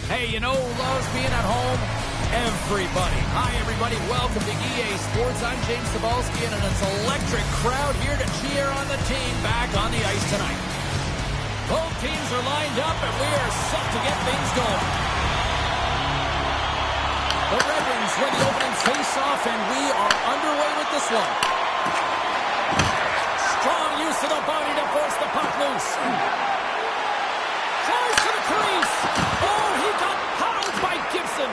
Hey, you know who loves being at home? Everybody. Hi, everybody. Welcome to EA Sports. I'm James Cebulski, and it's an electric crowd here to cheer on the team back on the ice tonight. Both teams are lined up, and we are set to get things going. The Red Wings win the opening face-off, and we are underway with this one. Strong use of the body to force the puck loose. Tries to the crease. Oh, he got huddled by Gibson.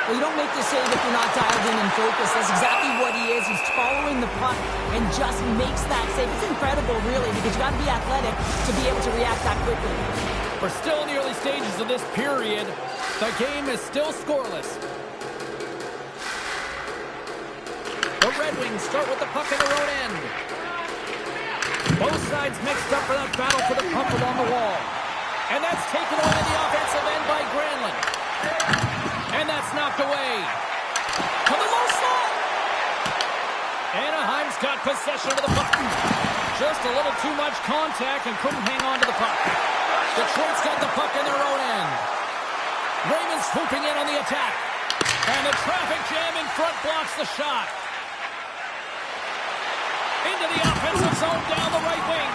Well, you don't make the save if you're not dialed in and focused. That's exactly what he is. He's following the puck and just makes that save. It's incredible, really, because you got to be athletic to be able to react that quickly. We're still in the early stages of this period. The game is still scoreless. The Red Wings start with the puck in their own end. Both sides mixed up for that battle for the puck along the wall. And that's taken away in the offensive end by Granlund. And that's knocked away. To the low slot. Anaheim's got possession of the puck. Just a little too much contact and couldn't hang on to the puck. Detroit's got the puck in their own end. Raymond's swooping in on the attack. And the traffic jam in front blocks the shot. Into the offensive zone down the right wing.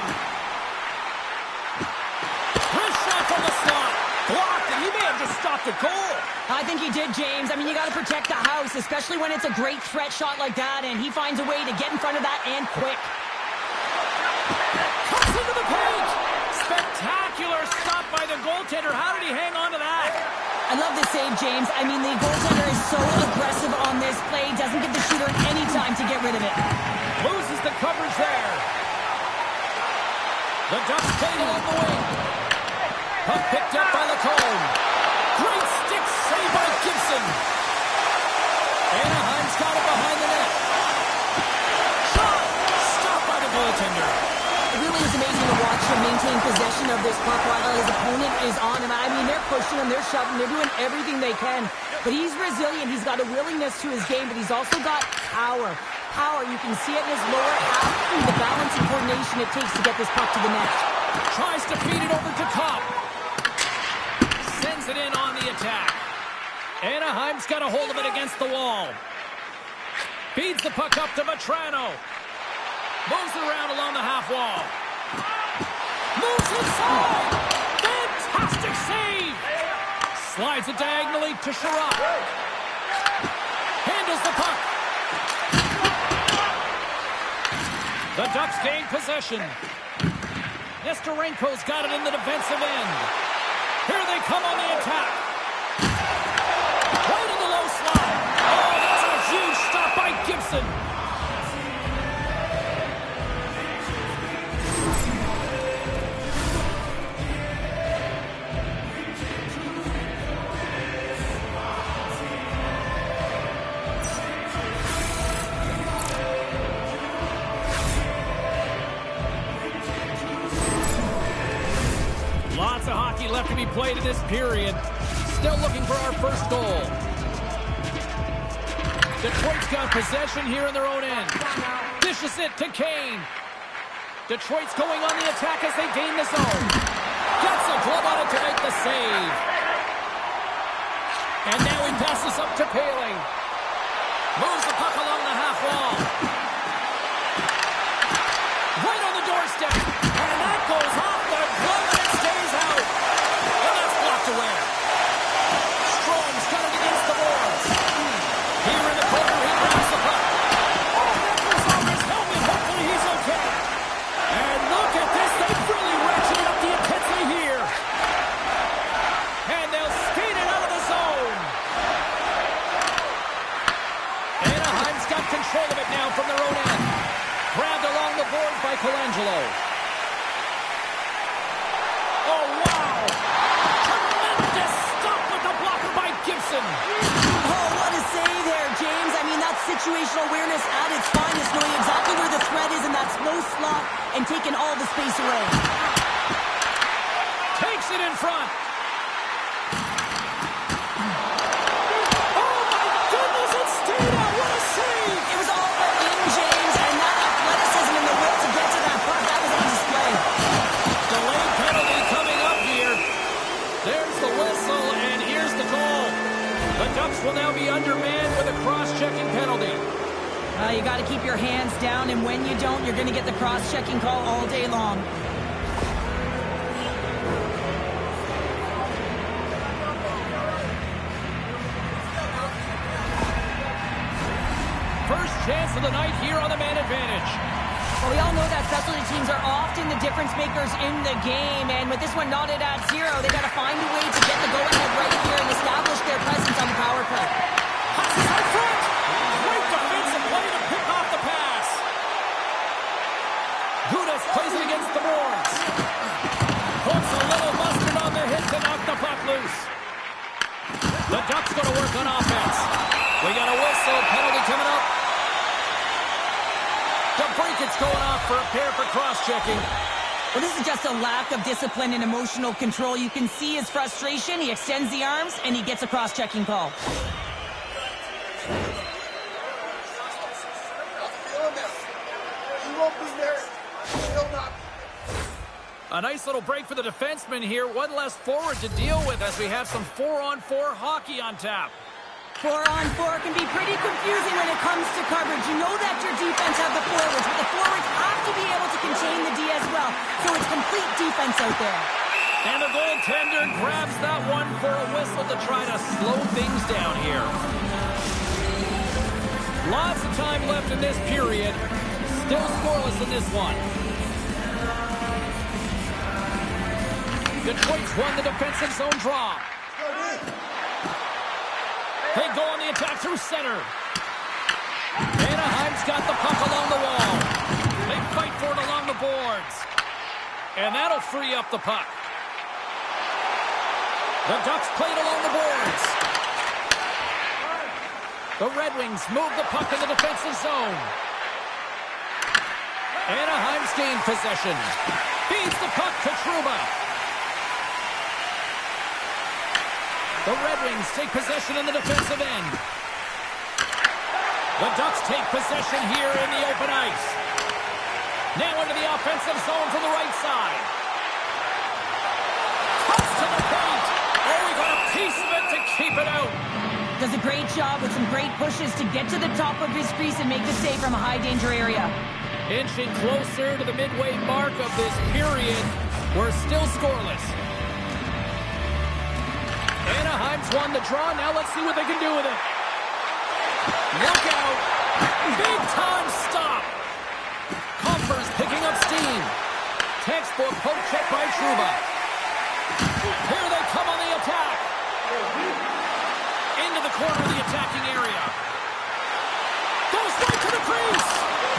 Wrist shot from the slot. Blocked, and he may have just stopped a goal. I think he did, James. I mean, you got to protect the house, especially when it's a great threat shot like that, and he finds a way to get in front of that and quick. Cuts into the paint. Spectacular stop by the goaltender. How did he hang on to that? I love this save, James. I mean, the goaltender is so aggressive on this play. Doesn't give the shooter any time to get rid of it. Loses the coverage there. The Ducks play along the wing. Puck picked up by Lacombe. Great stick save by Gibson. Anaheim's got it behind the net. Shot! Stopped by the goaltender. It really is amazing to watch him maintain possession of this puck while his opponent is on him. I mean, they're pushing him, they're shoving, they're doing everything they can. But he's resilient. He's got a willingness to his game, but he's also got power. Power, you can see it in his lower half, the balance and coordination it takes to get this puck to the net. Tries to feed it over to Kopp. Sends it in on the attack. Anaheim's got a hold of it against the wall. Feeds the puck up to Vetrano. Moves it around along the half wall. Moves inside. Fantastic save. Slides it diagonally to Sherrod. Handles the puck. The Ducks gain possession. Nestorenko's got it in the defensive end. Here they come on the attack. Right in the low slot. Oh, that's a huge stop by Gibson. way to this period. Still looking for our first goal. Detroit's got possession here in their own end. Dishes it to Kane. Detroit's going on the attack as they gain the zone. Gets a glove on it to make the save. And now he passes up to Paling. Moves the puck along the half wall. Right on the doorstep. And that goes off the glove and it stays out. And that's blocked away. Strome's got it against the boards. Here in the corner, he grabs the puck. Referee's on his helmet. Hopefully he's okay. And look at this. They've really ratcheted up the intensity here. And they'll skate it out of the zone. Anaheim's got control of it now from their own end. Grabbed along the boards by Colangelo. Oh, wow! Tremendous stop with the blocker by Gibson. Oh, what a save there, James. I mean, that's situational awareness at its finest, knowing exactly where the threat is in that slow slot and taking all the space away. Takes it in front. Ducks will now be undermanned with a cross-checking penalty. You got to keep your hands down, and when you don't, you're going to get the cross-checking call all day long. First chance of the night here on the man advantage. Well, we all know that specialty teams are often the difference makers in the game, and with this one knotted at 0, they got to find a way to get the go-ahead right here and establish their presence on the power play. Passes out front! Great defensive play to pick off the pass. Gudas plays it against the boards. Puts a little mustard on the hit to knock the puck loose. The Ducks going to work on offense. We got a whistle, penalty coming up. The break it's going off for a pair for cross-checking. Well, this is just a lack of discipline and emotional control. You can see his frustration. He extends the arms, and he gets a cross-checking call. A nice little break for the defenseman here. One less forward to deal with as we have some 4-on-4 hockey on tap. 4-on-4 can be pretty confusing when it comes to coverage. You know that your defense have the forwards, but the forwards have to be able to contain the D as well. So it's complete defense out there. And the goaltender grabs that one for a whistle to try to slow things down here. Lots of time left in this period. Still scoreless in this one. Detroit's won the defensive zone draw. They go on the attack through center. Anaheim's got the puck along the wall. They fight for it along the boards. And that'll free up the puck. The Ducks play it along the boards. The Red Wings move the puck in the defensive zone. Anaheim's gained possession. Feeds the puck to Trouba. The Red Wings take possession in the defensive end. The Ducks take possession here in the open ice. Now into the offensive zone from the right side. Cuts to the paint. Oh, we got a piece of it to keep it out. Does a great job with some great pushes to get to the top of his crease and make the save from a high-danger area. Inching closer to the midway mark of this period. We're still scoreless. Anaheim's won the draw. Now let's see what they can do with it. Look out. Big time stop. Compher's picking up steam. Textbook poke check by Trouba. Here they come on the attack. Into the corner of the attacking area. Goes right to the crease.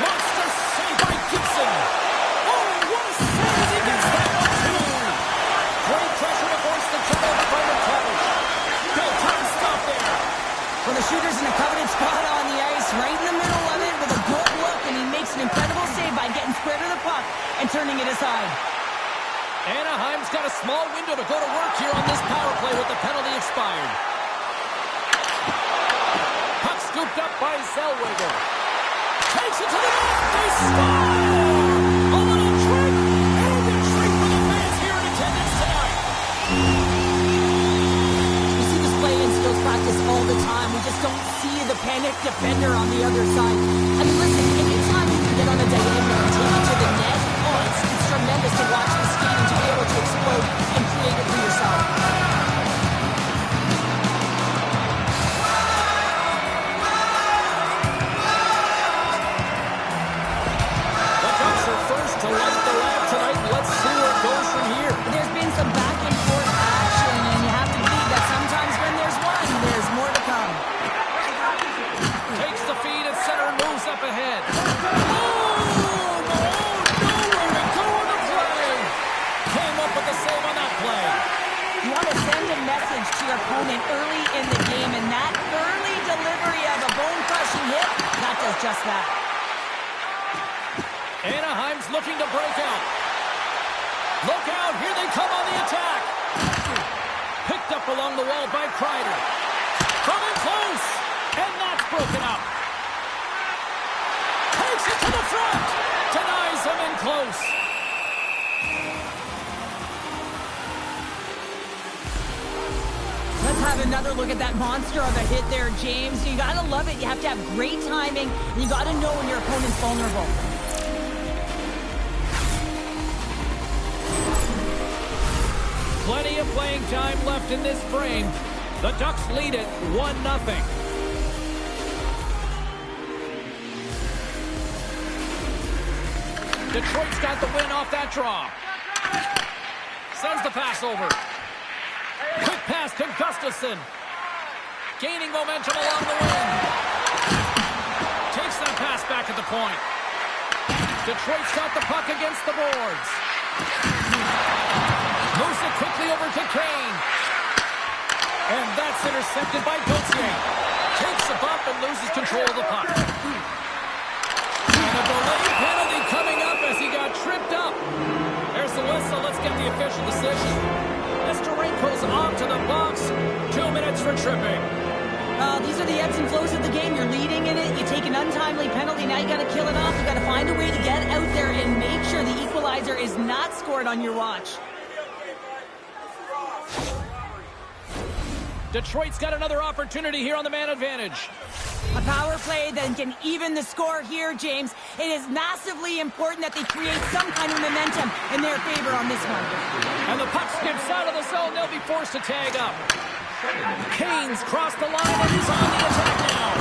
Monster save by Gibson. Oh, what a save. He gets that one too. Great pressure to force the turnover by McTavish. Big time stop there. Well, the shooter's in a coveted spot on the ice, right in the middle of it with a good look, and he makes an incredible save by getting square to the puck and turning it aside. Anaheim's got a small window to go to work here on this power play with the penalty expired. Puck scooped up by Zellweger. Takes it to the net. They score! A little trick, and a treat for the fans here in attendance tonight. We see this play in skills practice all the time. We just don't see the panic defender on the other side. I mean, listen, anytime you can get on a diagonal and take it to the net, it's tremendous to watch the skate and to be able to explode and create it for yourself. The Ducks are first to light the lab tonight. Let's see where it goes from here. There's been some back and forth action, and you have to believe that sometimes when there's one, there's more to come. Takes the feed at center and moves up ahead. Nowhere to go on the play. Came up with the save on that play. You want to send a message to your opponent early in the game, and that early delivery of a bone-crushing hit, that does just that. Anaheim's looking to break out. Look out, here they come on the attack. Picked up along the wall by Kreider. Coming close, and that's broken up. Takes it to the front. Denies him in close. Let's have another look at that monster of a hit there, James. You got to love it. You have to have great timing, and you got to know when your opponent's vulnerable. Plenty of playing time left in this frame. The Ducks lead it 1-0. Detroit's got the win off that draw. Sends the pass over. Quick pass to Gustafsson. Gaining momentum along the wing. Takes that pass back at the point. Detroit's got the puck against the boards. Moves it quickly over to Kane. And that's intercepted by Gauthier. Takes a bump and loses control of the puck. And a delayed penalty coming up as he got tripped up. There's the whistle. Let's get the official decision. Mr. Rinko's off to the box. 2 minutes for tripping. These are the ebbs and flows of the game. You're leading in it. You take an untimely penalty. Now you got to kill it off. You got to find a way to get out there and make sure the equalizer is not scored on your watch. Detroit's got another opportunity here on the man advantage. A power play that can even the score here, James. It is massively important that they create some kind of momentum in their favor on this one. And the puck skips out of the zone. They'll be forced to tag up. Kane's crossed the line and he's on the attack now.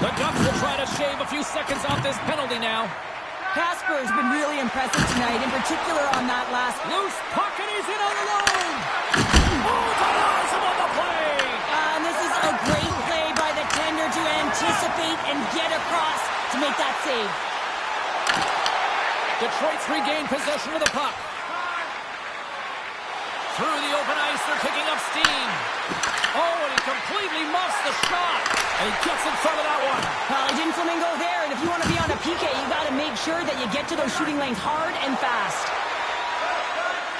The Ducks will try to shave a few seconds off this penalty now. Casper's been really impressive tonight, in particular on that last loose puck, and he's in on the alone. Oh, denies him on the play. And this is a great play by the tender to anticipate and get across to make that save. Detroit's regained possession of the puck. Through the open ice, they're picking up steam. Oh, and he completely muffs the shot. And he gets in front of that one. Well, he didn't flamingo there, and if you want to be on a PK, you got to make sure that you get to those shooting lanes hard and fast.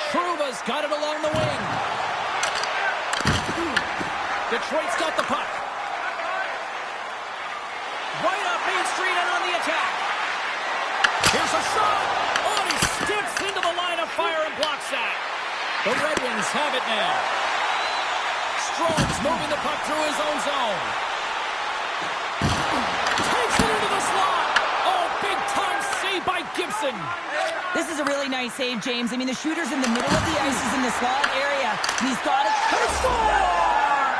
Trouba's got it along the wing. Detroit's got the puck. Right up Main Street and on the attack. Here's a shot. Oh, he steps into the line of fire and blocks that. The Red Wings have it now. Strom's moving the puck through his own zone. Takes it into the slot. Oh, big-time save by Gibson. This is a really nice save, James. I mean, the shooter's in the middle of the ice. He's in the slot area. He's got it. They score!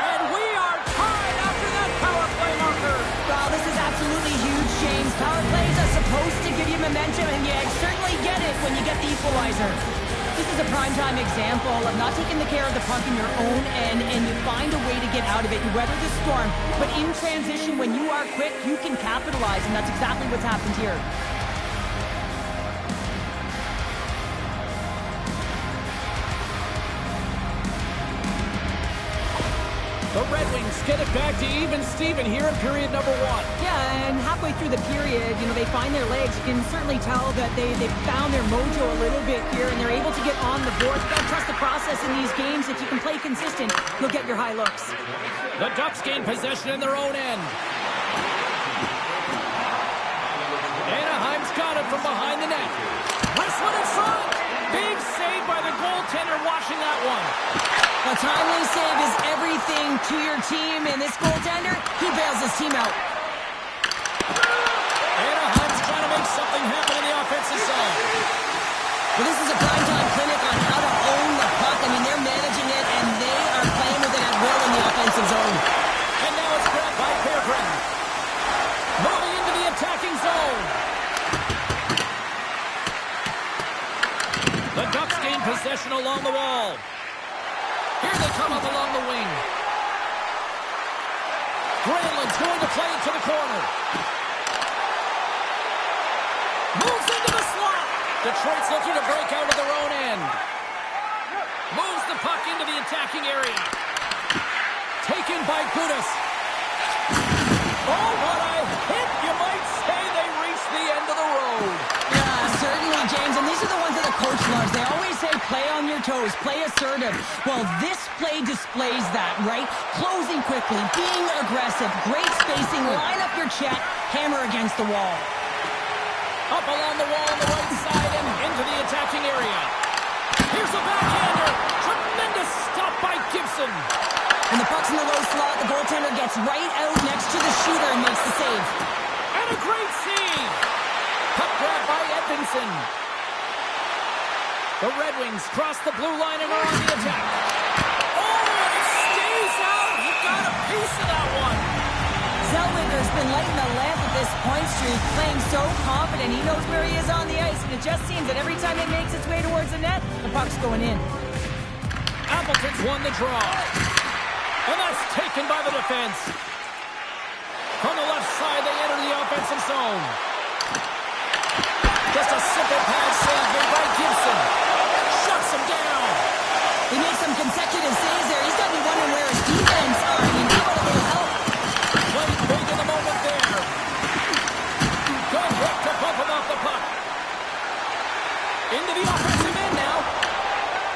And we are tied after that power play marker. Wow, this is absolutely huge, James. Power plays are supposed to give you momentum, and you certainly get it when you get the equalizer. This is a primetime example of not taking the care of the puck in your own end, and you find a way to get out of it. You weather the storm, but in transition, when you are quick, you can capitalize, and that's exactly what's happened here. The Red Wings get it back to even Steven here in period number 1. Yeah, and halfway through the period, they find their legs. You can certainly tell that they found their mojo a little bit here, and they're able to get on the board. You gotta trust the process in these games. If you can play consistent, you'll get your high looks. The Ducks gain possession in their own end. Anaheim's got it from behind the net. Nice one in front. Big save by the goaltender watching that one. A timely save is everything to your team, and this goaltender, he bails his team out. Anaheim's trying to make something happen in the offensive zone. Well, this is a primetime clinic on how to own the puck. I mean, they're managing it, and they are playing with it at will in the offensive zone. And now it's grabbed by Fairgren. Moving into the attacking zone. The Ducks gain possession along the wall. Here they come up along the wing. Granlund's going to play it to the corner. Moves into the slot. Detroit's looking to break out of their own end. Moves the puck into the attacking area. Taken by Gudas. Oh, what a hit! You might say they reached the end of the road. Yeah, certainly, James. And these are the ones that the coach loves. They always say, play on your toes, play assertive. Well, this play displays that, right? Closing quickly, being aggressive, great spacing, line up your check, hammer against the wall. Up along the wall on the right side and into the attacking area. Here's a backhander. Tremendous stop by Gibson. And the puck's in the low slot. The goaltender gets right out next to the shooter and makes the save. And a great save. Puck grab by Edmondson. The Red Wings cross the blue line and are on the attack. Oh, and it stays out. He got a piece of that one. Zellweger's been lighting the lamp with this point streak, playing so confident. He knows where he is on the ice, and it just seems that every time it makes its way towards the net, the puck's going in. Appleton's won the draw. And that's taken by the defense. From the left side, they enter the offensive zone. Just a simple pass save made by Gibson. Shuts him down. He makes some consecutive saves there. He's got to be wondering where his defense are. I mean, how about a little help? Played big in the moment there. Good hook to bump him off the puck. Into the offensive end now.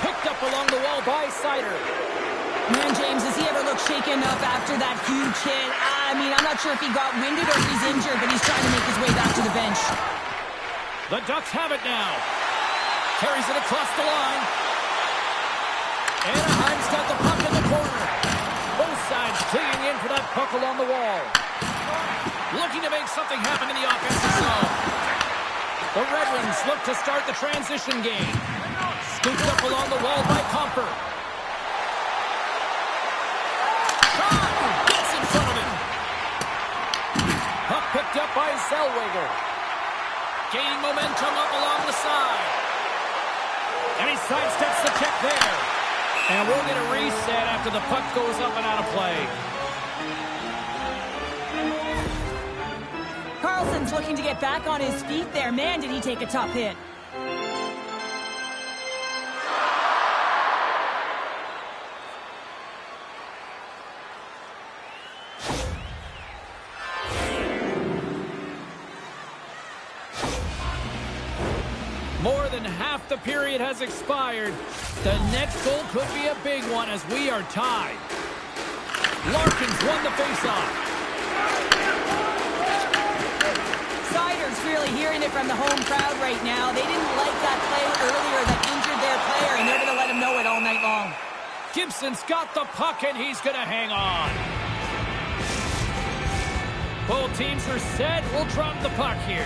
Picked up along the wall by Sider. Man, James, does he ever look shaken up after that huge hit? I mean, I'm not sure if he got winded or if he's injured, but he's trying to make his way back to the bench. The Ducks have it now. Carries it across the line. Anaheim's got the puck in the corner. Both sides clinging in for that puck along the wall. Looking to make something happen in the offensive zone. The Red Wings look to start the transition game. Scooped up along the wall by Comper. Shot! Gets in front of him. Puck picked up by Zellweger. Gaining momentum up along the side. And he sidesteps the check there. And we'll get a reset after the puck goes up and out of play. Carlson's looking to get back on his feet there. Man, did he take a tough hit. More than half the period has expired. The next goal could be a big one as we are tied. Larkin's won the faceoff. Sider's really hearing it from the home crowd right now. They didn't like that play earlier that injured their player, and they're going to let him know it all night long. Gibson's got the puck, and he's going to hang on. Both teams are set. We'll drop the puck here.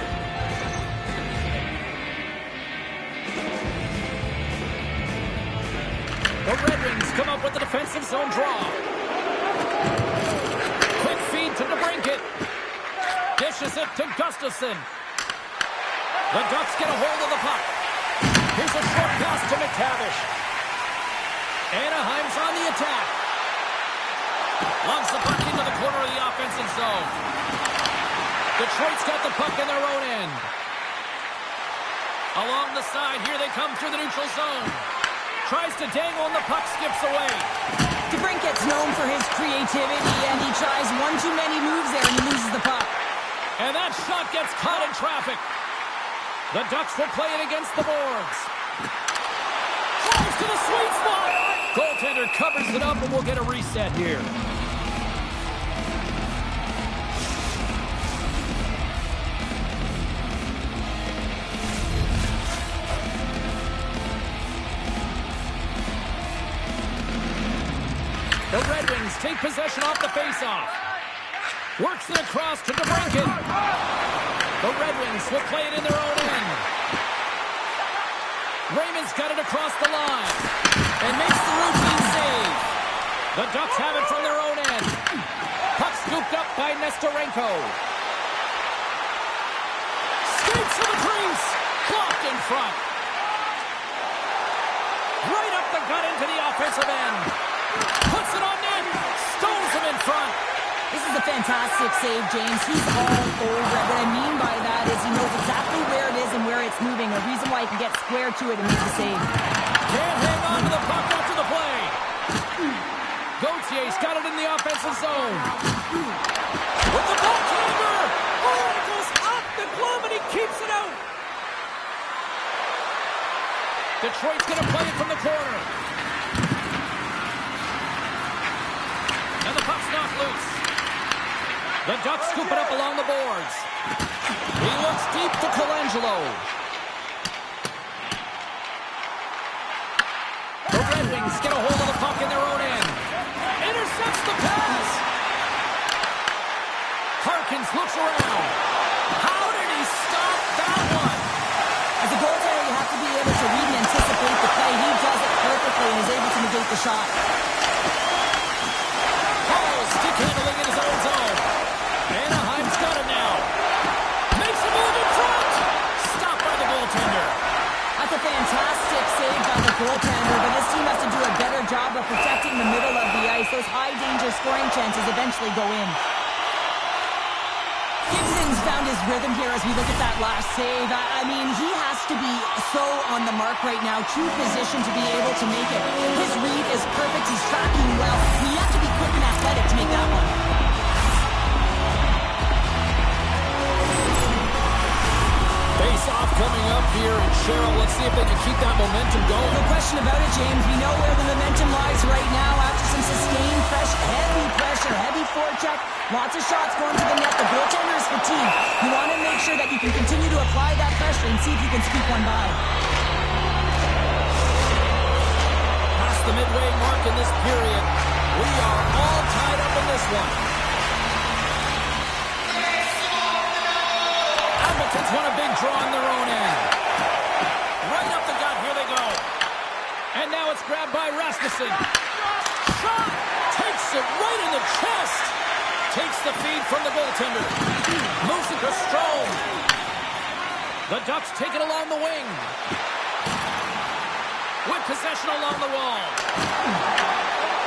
The Red Wings come up with the defensive zone draw. Quick feed to DeBrincat. Dishes it to Gustafsson. The Ducks get a hold of the puck. Here's a short pass to McTavish. Anaheim's on the attack. Loves the puck into the corner of the offensive zone. Detroit's got the puck in their own end. Along the side, here they come through the neutral zone. Tries to dangle and the puck skips away. DeBrincat's known for his creativity, and he tries one too many moves there, and he loses the puck. And that shot gets caught in traffic. The Ducks will play it against the boards. Drives to the sweet spot. Goaltender covers it up, and we'll get a reset here. The Red Wings take possession off the faceoff. Works it across to DeBrincat. The Red Wings will play it in their own end. Raymond's got it across the line and makes the routine save. The Ducks have it from their own end. Puck scooped up by Nestorenko. Skates to the crease. Blocked in front. Right up the gut into the offensive end. Puts it on net. Stones him in front. This is a fantastic save, James. He's all over it. What I mean by that is he knows exactly where it is and where it's moving. A reason why he can get square to it and make the save. Can't hang on to the puck after the play. Gautier's got it in the offensive zone. With the goaltender. Oh, it goes off the glove and he keeps it out. Detroit's going to play it from the corner. And the puck's knocked loose. The Ducks scoop it up along the boards. He looks deep to Colangelo. The Red Wings get a hold of the puck in their own end. Intercepts the pass. Harkins looks around. How did he stop that one? As a goaltender, you have to be able to read and anticipate the play. He does it perfectly and is able to negate the shot. Stick handling in his own zone. Anaheim's got it now. Makes a move in front. Stopped by the goaltender. That's a fantastic save by the goaltender, but this team has to do a better job of protecting the middle of the ice. Those high-danger scoring chances eventually go in. Gibson's found his rhythm here as we look at that last save. I mean, he has to be so on the mark right now, true position to be able to make it. His read is perfect. He's tracking well. You have to be quick and athletic to make that one. Face-off coming up here, and Cheryl, let's see if they can keep that momentum going. No question about it, James. We know where the momentum lies right now after some sustained, fresh, heavy pressure, heavy forecheck. Lots of shots going to the net. The goaltender is fatigued. You want to make sure that you can continue to apply that pressure and see if you can squeak one by. Past the midway mark in this period. We are all tied up in this one. Hamilton's won a big draw on their own end. Right up the gut, here they go. And now it's grabbed by Rasmussen. Shot! Takes it right in the chest. Takes the feed from the goaltender. Moves it to Strome. The Ducks take it along the wing. With possession along the wall.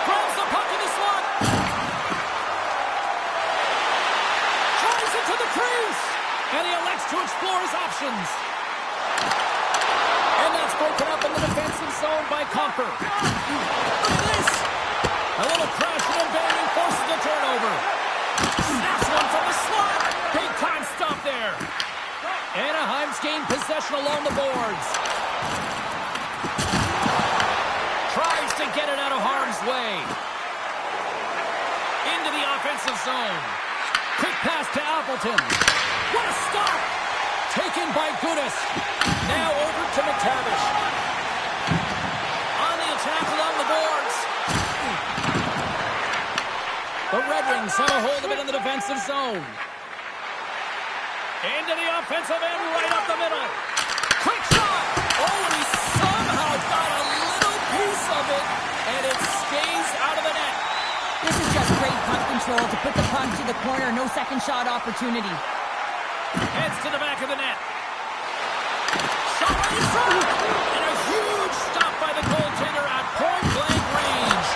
Grabs the puck in the slot. Tries it to the crease. And he elects to explore his options. And that's broken up in the defensive zone by Comper. Look at this. A little crashing and banging forces the turnover. Snaps one from the slot. Big time stop there. Anaheim's gained possession along the boards. Tries to get it out of harm's way. Into the offensive zone. Quick pass to Appleton. What a stop! Taken by Gudas. Now over to McTavish. On the attack along the boards. The Red Wings have a hold of it in the defensive zone. Into the offensive end, right up the middle. Quick shot! Oh, and he somehow got a little piece of it, and it stays out of the net. This is just great puck control to put the puck to the corner. No second shot opportunity. Heads to the back of the net. Shot right in front! And a huge stop by the goaltender at point-blank range.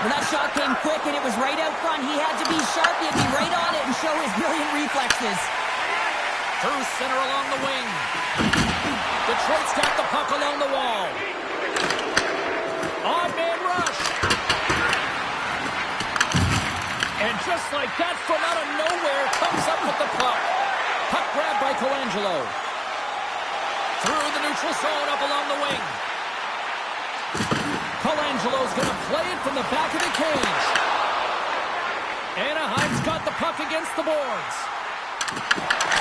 Well, that shot came quick, and it was right out front. He had to be sharp. He had to be right on it and show his brilliant reflexes. Through center along the wing. Detroit's got the puck along the wall. Odd man rush. just like that, from out of nowhere, comes up with the puck. Puck grab by Colangelo. Through the neutral zone, up along the wing. Colangelo's going to play it from the back of the cage. Anaheim's got the puck against the boards.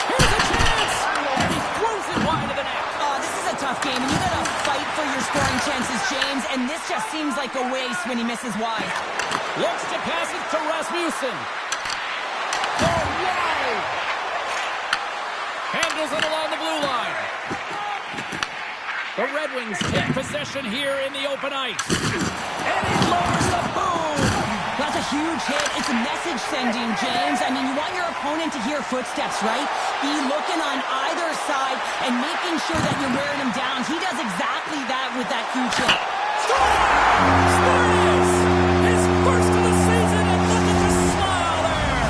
Here's a chance! And he throws it wide of the net. This is a tough game, and you got to fight for your scoring chances, James, and this just seems like a waste when he misses wide. Looks to pass it to Rasmussen. Oh, wow! Handles it along the blue line. The Red Wings take possession here in the open ice. And he lowers the boom! That's a huge hit. It's a message sending, James. I mean, you want your opponent to hear footsteps, right? Be looking on either side and making sure that you're wearing him down. He does exactly that with that huge hit. Scores! His first of the season, and look at the smile there!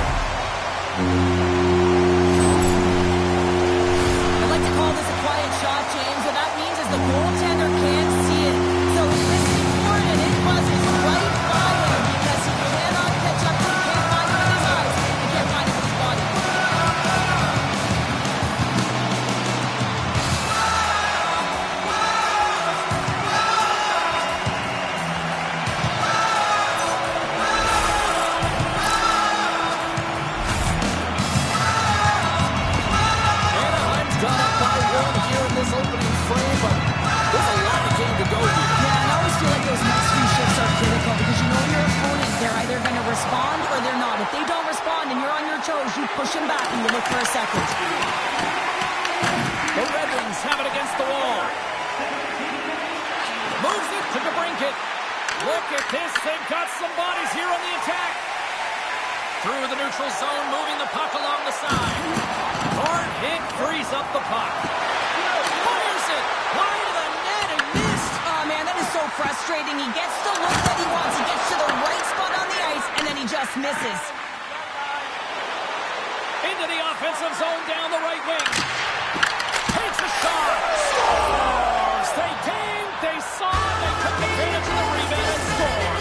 I like to call this a quiet shot, James. What that means is the goaltender can't see it. So he's listening for it, and it buzzes right by him because he cannot catch up. He can't find it with his eyes. He can't find it with his body. Anaheim's got up by one here in this opening frame, but there's a lot of game to go here. Yeah, and I always feel like those next few shifts are critical because you know your opponent, they're either going to respond or they're not. If they don't respond and you're on your toes, you push them back and you look for a second. The Red Wings have it against the wall. Moves it to DeBrincat. Look at this. They've got some bodies here on the attack. Through the neutral zone, moving the puck along the side. Hard hit frees up the puck. Fires it wide of the net and missed. Oh, man, that is so frustrating. He gets the look that he wants. He gets to the right spot on the ice, and then he just misses. Into the offensive zone down the right wing. Takes a shot. Scores! They came, they saw, they took advantage of the rebound and scored.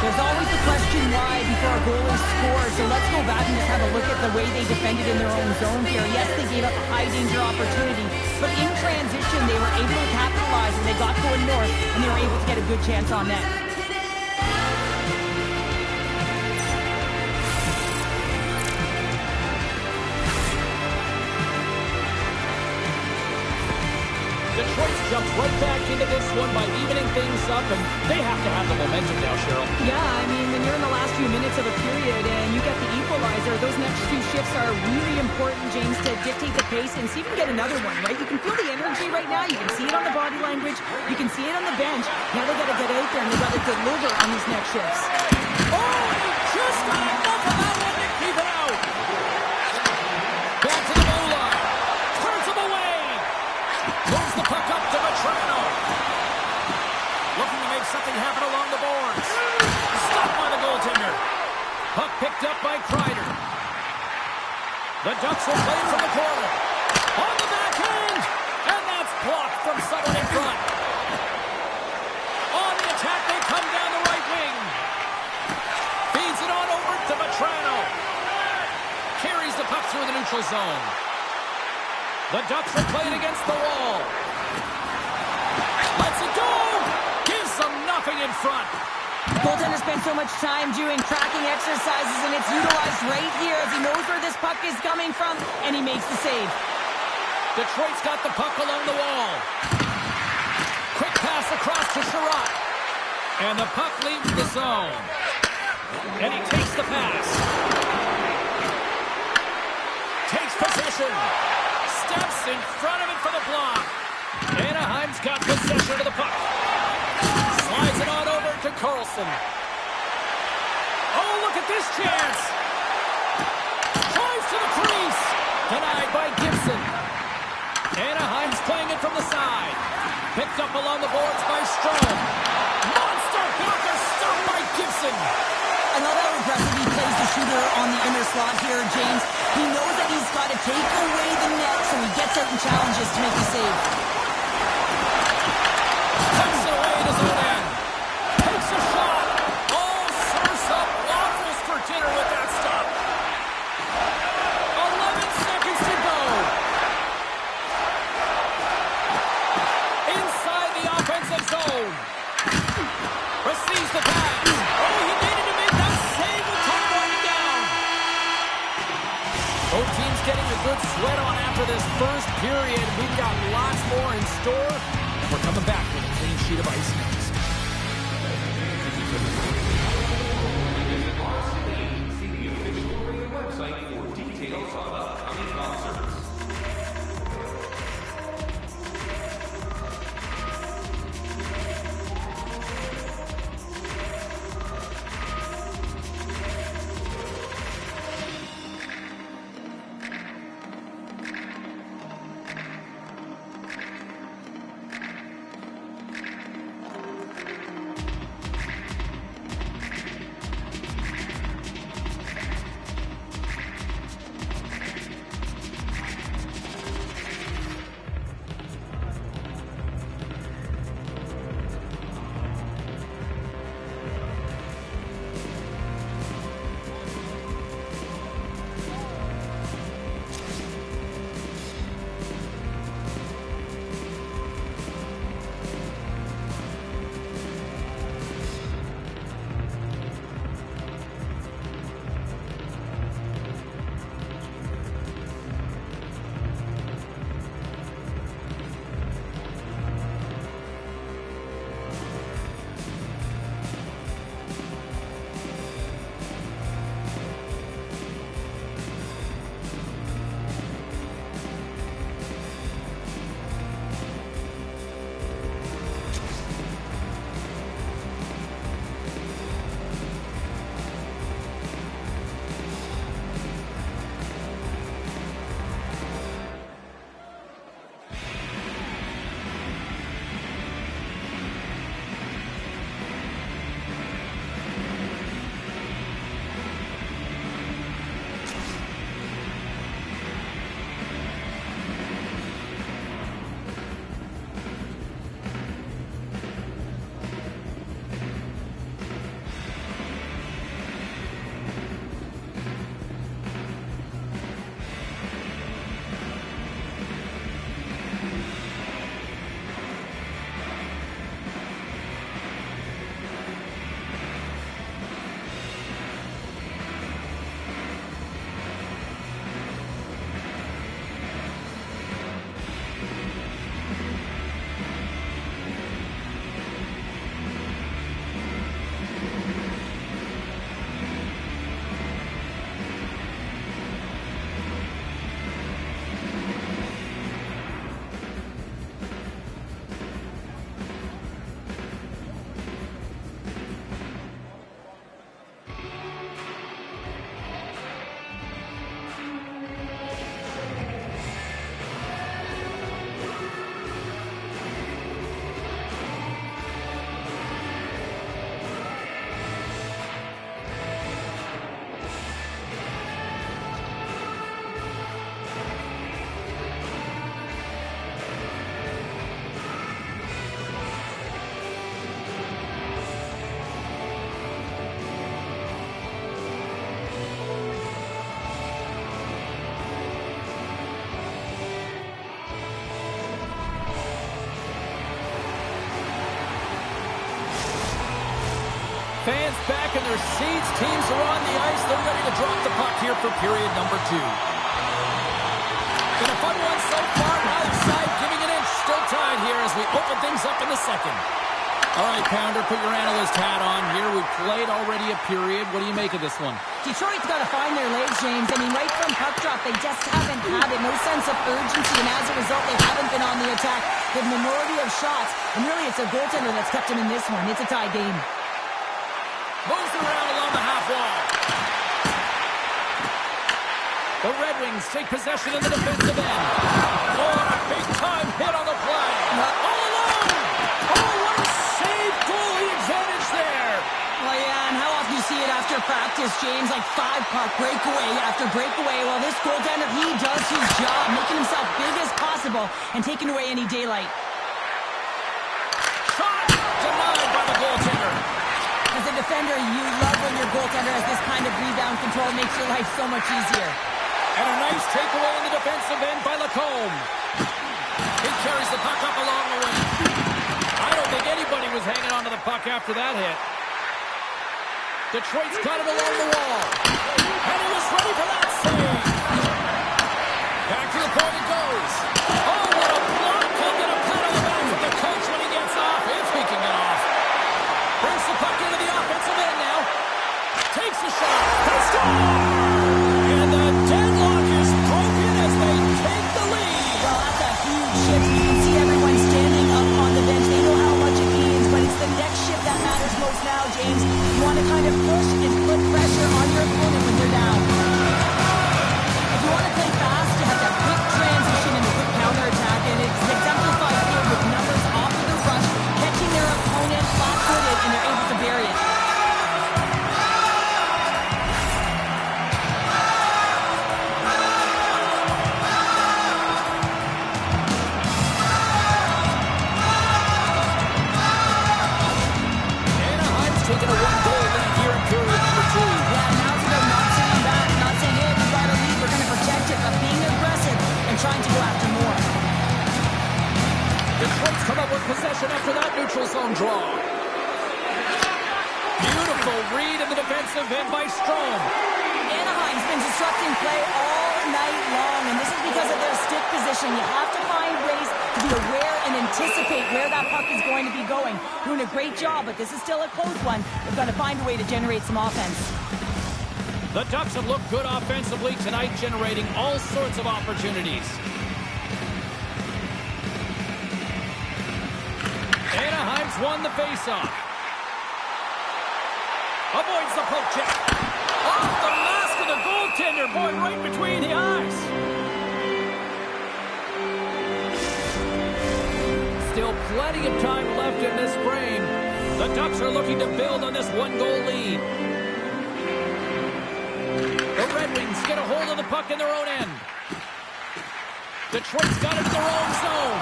There's always the question why before a goalie scores. So let's go back and just have a look at the way they defended in their own zone here. Yes, they gave up a high-danger opportunity, but in transition, they were able to capitalize, and they got going north, and they were able to get a good chance on net. Detroit's jumped right back into this one by evening things up, and they have to have the momentum now, Cheryl. Yeah, I mean, when you're in the last few minutes of a period and you get the equalizer, those next few shifts are really important, James, to dictate the pace and see if you can get another one, right? You can feel the energy right now. You can see it on the body language. You can see it on the bench. Now they got to get out there and they got to deliver on these next shifts. Oh, and he just got enough of that one to keep it out. Back to the goal line. Turns him away. Moves the puck up to Vetrano. Looking to make something happen along the boards. Stopped by the goaltender. Puck picked up by Kreider. The Ducks will play it from the corner. On the backhand. And that's blocked from someone in front. On the attack, they come down the right wing. Feeds it on over to Vetrano. Carries the puck through the neutral zone. The Ducks will play it against the wall. Lets it go. Gives them nothing in front. Goaltender spent so much time doing tracking exercises, and it's utilized right here as he knows where this puck is coming from, and he makes the save. Detroit's got the puck along the wall. Quick pass across to Sherratt. And the puck leaves the zone. And he takes the pass. Takes possession. Steps in front of it for the block. Anaheim's got possession of the puck. Slides it on over to Karlsson. Oh, look at this chance. Drives to the crease. Denied by Gibson. Anaheim's playing it from the side. Picked up along the boards by Strome. Monster blocker stopped by Gibson. I love how aggressive he plays the shooter on the inner slot here, James. He knows that he's got to take away the net, so he gets out and challenges to make the save. Tucks it away at his own end. Takes a shot. Receives the pass. Oh, he needed to make that save with time winding down. Both teams getting a good sweat on after this first period. We've got lots more in store. And we're coming back with a clean sheet of ice next. See the official radio website for details on upcoming concerts. Fans back in their seats. Teams are on the ice. They're ready to drop the puck here for period number 2. Been a fun one so far. Neither side giving an inch. Still tied here as we open things up in the second. All right, Pounder, put your analyst hat on here. We've played already a period. What do you make of this one? Detroit's got to find their legs, James. I mean, right from puck drop, they just haven't had it. No sense of urgency, and as a result, they haven't been on the attack. The minority of shots, and really it's a goaltender that's kept them in this one. It's a tie game. Moves around along the half wall. The Red Wings take possession in the defensive end. Oh, and a big-time hit on the play. All alone. Oh, what a save goalie advantage there. Well, yeah, and how often you see it after practice, James, like 5-puck breakaway after breakaway. Well, this goaltender, he does his job, making himself big as possible and taking away any daylight. Shot denied by the goaltender. As a defender, you love when your goaltender has this kind of rebound control. It makes your life so much easier. And a nice takeaway in the defensive end by Lacombe. He carries the puck up along the wing. I don't think anybody was hanging on to the puck after that hit. Detroit's got it along the wall. And he was ready for that save. Back to the point it goes. Oh, what a block. He'll get a pat on the back from the coach when he gets off, if he can get off. Brings the puck into the offensive end now. Takes a shot. They score! And the deadlock is broken as they take the lead. Well, that's a huge shift. You can see everyone standing up on the bench. They know how much it means, but it's the next shift that matters most now, James. You want to kind of push and put pressure on your opponent when they're down. If you want to play fast, you have that quick transition and a quick counterattack, and it's exemplified here with numbers off of the rush, catching their opponent flat-footed, and they're able to bury it. Taking a one-goal lead here in period number 2. Yeah, now it's about not sitting back, not saying, hey, we've got a lead, we're going to protect it, but being aggressive and trying to go after more. Detroit's come up with possession after that neutral zone draw. Beautiful read in the defensive end by Strome. Anaheim's been disrupting play all night long, and this is because of their stick position. You have to find ways to be aware and anticipate where that puck is going to be going. Doing a great job, but this is still a close one. They've got to find a way to generate some offense. The Ducks have looked good offensively tonight, generating all sorts of opportunities. Anaheim's won the faceoff. Avoids the poke check. Off the mask of the goaltender, boy, right between the eyes. Still plenty of time left in this frame. The Ducks are looking to build on this one-goal lead. The Red Wings get a hold of the puck in their own end. Detroit's got it in their own zone.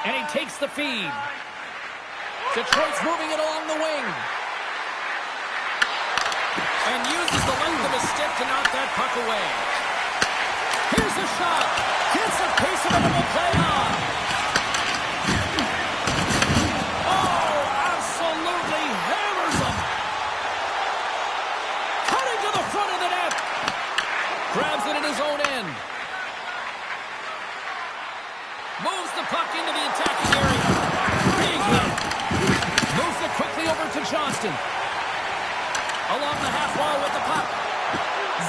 And he takes the feed. Detroit's moving it along the wing. And uses the length of his stick to knock that puck away. Here's a shot. Gets a piece of it and will play on. Oh, absolutely hammers him. Cutting to the front of the net. Grabs it in his own end. Moves the puck into the attacking area. Big hit. Moves it quickly over to Johnston. Along the half wall with the puck.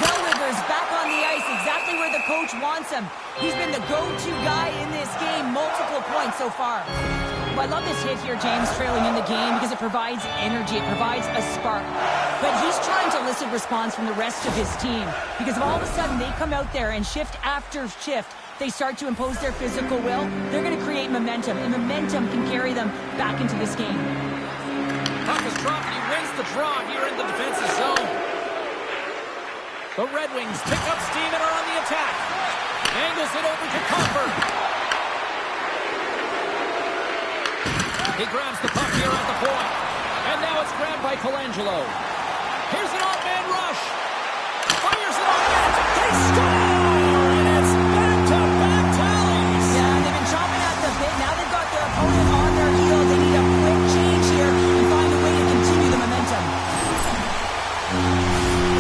Zellweger's back on the ice, exactly where the coach wants him. He's been the go-to guy in this game, multiple points so far. Well, I love this hit here, James, trailing in the game, because it provides energy, it provides a spark. But he's trying to elicit response from the rest of his team, because if all of a sudden they come out there and shift after shift, they start to impose their physical will, they're going to create momentum, and momentum can carry them back into this game. Puck is dropped, and he wins the draw here in the defensive zone. The Red Wings pick up steam and are on the attack. Angles it over to Copper. He grabs the puck here at the point. And now it's grabbed by Colangelo. Here's an off-man rush. Fires it on net. They score! And it's back-to-back tallies. Yeah, they've been chomping at the bit. Now they've got their opponent on their heels. They need a quick change here and find a way to continue the momentum.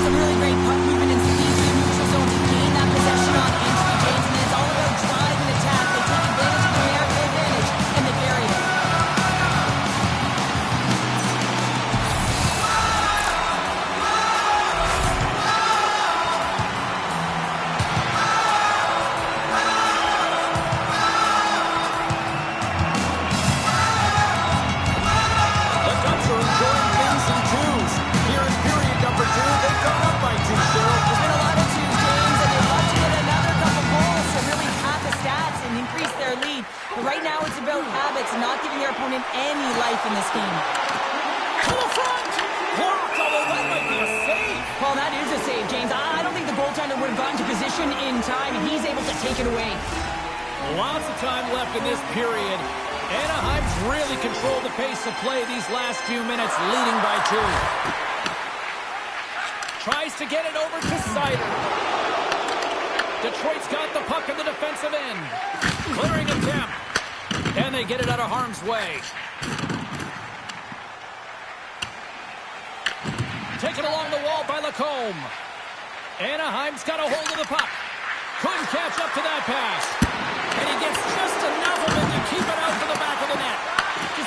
Some really great puck movement and speed to the neutral zone to gain that possession on entry, James. And it's all about drive and attack. They take advantage of their advantage, and they bury it. The Ducks are enjoying things in twos. Here in period number 2, they've gone up by 2, Cheryl. There's been a lot of twos, James, and they'd love to get another couple goals to really pad the stats and increase their lead. But right now it's about habits, not giving their opponent any life in this game. To the front! Blocked, although that might be a save. Well, that is a save, James. I don't think the goaltender would have gotten to position in time, and he's able to take it away. Lots of time left in this period. Anaheim's really controlled the pace of play these last few minutes, leading by 2. Tries to get it over to Seider. Detroit's got the puck in the defensive end. Clearing attempt. And they get it out of harm's way. Taken along the wall by Lacombe. Anaheim's got a hold of the puck. Couldn't catch up to that pass. And he gets just enough of it to keep it out to the back of the net.